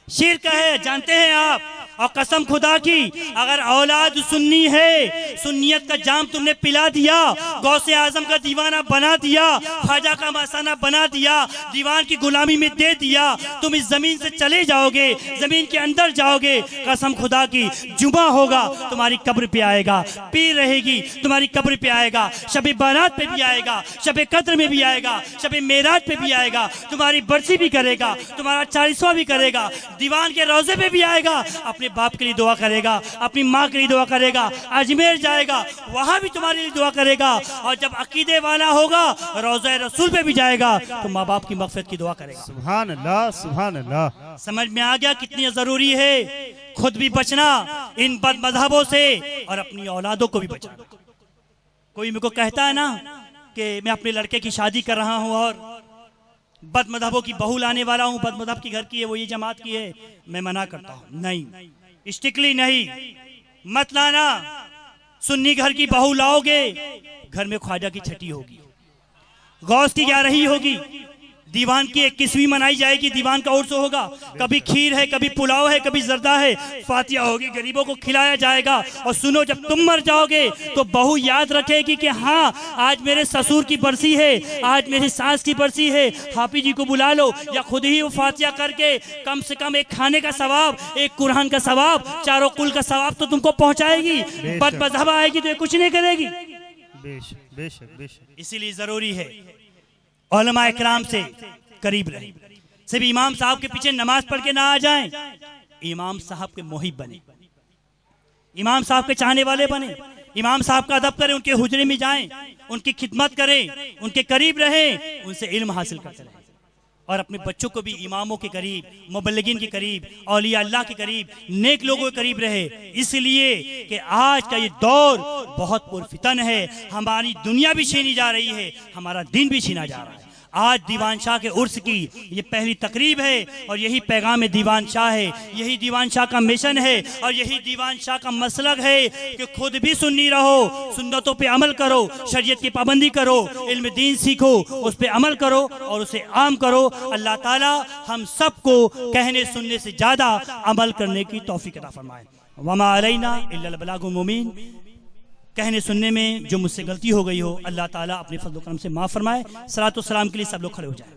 शिर्क है, जानते हैं आप। और कसम खुदा की, अगर औलाद सुन्नी है, सुन्नियत का जाम तुमने पिला दिया, गौसे आजम का दीवाना बना दिया, ख्वाजा का मसाना बना दिया, दीवान की गुलामी में दे दिया, तुम इस जमीन से चले जाओगे, जमीन के अंदर जाओगे। कसम खुदा की, जुमा होगा तुम्हारी कब्र पे आएगा, पीर रहेगी तुम्हारी कब्र पे आएगा, शब बारात पे भी आएगा, शब कद्र में भी आएगा, शब मेराज पे भी आएगा, तुम्हारी बरसी भी करेगा, तुम्हारा 40वां भी करेगा, दीवान के रोजे पे भी आएगा, अपने बाप के लिए दुआ करेगा, अपनी माँ के लिए दुआ करेगा, अजमेर जाएगा वहां भी तुम्हारे लिए दुआ करेगा, और जब अकीदे वाला होगा रोज़ा रसूल पे भी जाएगा तो माँ बाप की मग़फ़िरत की दुआ करेगा। सुभान अल्लाह, सुभान अल्लाह। समझ में आ गया कितनी जरूरी है खुद भी बचना इन बद मजहबों से और अपनी औलादों को भी बचाना। कोई मेरे को कहता है ना कि मैं अपने लड़के की शादी कर रहा हूँ और बद मजहबों की बहू लाने वाला हूँ, बद मजहब की घर की है, वो ये जमात की है, मैं मना करता हूँ, नहीं, स्टिकली नहीं, मत लाना। सुन्नी घर की बहू लाओगे, घर में ख्वाजा की छठी होगी, गौस की 11वीं होगी, दीवान की 21वीं मनाई जाएगी, दीवान का उर्स होगा, कभी खीर है, कभी पुलाव है, कभी जर्दा है, फातिहा होगी, गरीबों को खिलाया जाएगा। और सुनो, जब तुम मर जाओगे तो बहू याद रखेगी कि हाँ आज मेरे ससुर की बरसी है, आज मेरी सास की बरसी है, हाफिज जी को बुला लो, या खुद ही वो फातिहा करके कम से कम एक खाने का सवाब, एक कुरान का सवाब, चारों कुल का सवाब तो तुमको पहुंचाएगी। बद मज़हब आएगी तो ये कुछ नहीं करेगी। बेशक, बेशक, बेशक। इसीलिए जरूरी है उलमा इकराम से करीब रहे, सिर्फ इमाम साहब के पीछे नमाज पढ़ के ना आ जाएं, इमाम साहब के मोहिब बने, इमाम साहब के चाहने वाले बने, इमाम साहब का अदब करें, उनके हुजरे में जाएं, उनकी खिदमत करें, उनके करीब रहें, उनसे इल्म हासिल करते रहें। और अपने बच्चों को भी इमामों के करीब, मुबल्लिगीन के करीब, औलिया अल्लाह के करीब, नेक लोगों के करीब रहे। इसलिए कि आज का ये दौर बहुत पुरफितन है। हमारी दुनिया भी छीनी जा रही है, हमारा दिन भी छीना जा रहा है। आज दीवान शाह के उर्स की ये पहली तकरीब है और यही पैगाम दीवान शाह है, यही दीवान शाह का मिशन है और यही दीवान शाह का मसलक है कि खुद भी सुन्नी रहो, सुन्नतों पे अमल करो, शरीयत की पाबंदी करो, इल्म दीन सीखो, उस पे अमल करो और उसे आम करो। अल्लाह ताला हम सबको कहने सुनने से ज़्यादा अमल करने की तौफीक अता फरमाए। वमा अलैना इल्लल बलागुल मुबीन। कहने सुनने में जो मुझसे गलती हो गई हो, अल्लाह ताला अपने फज़ल व करम से माफ़ फरमाए। सलातो सलाम के लिए सब लोग खड़े हो जाए।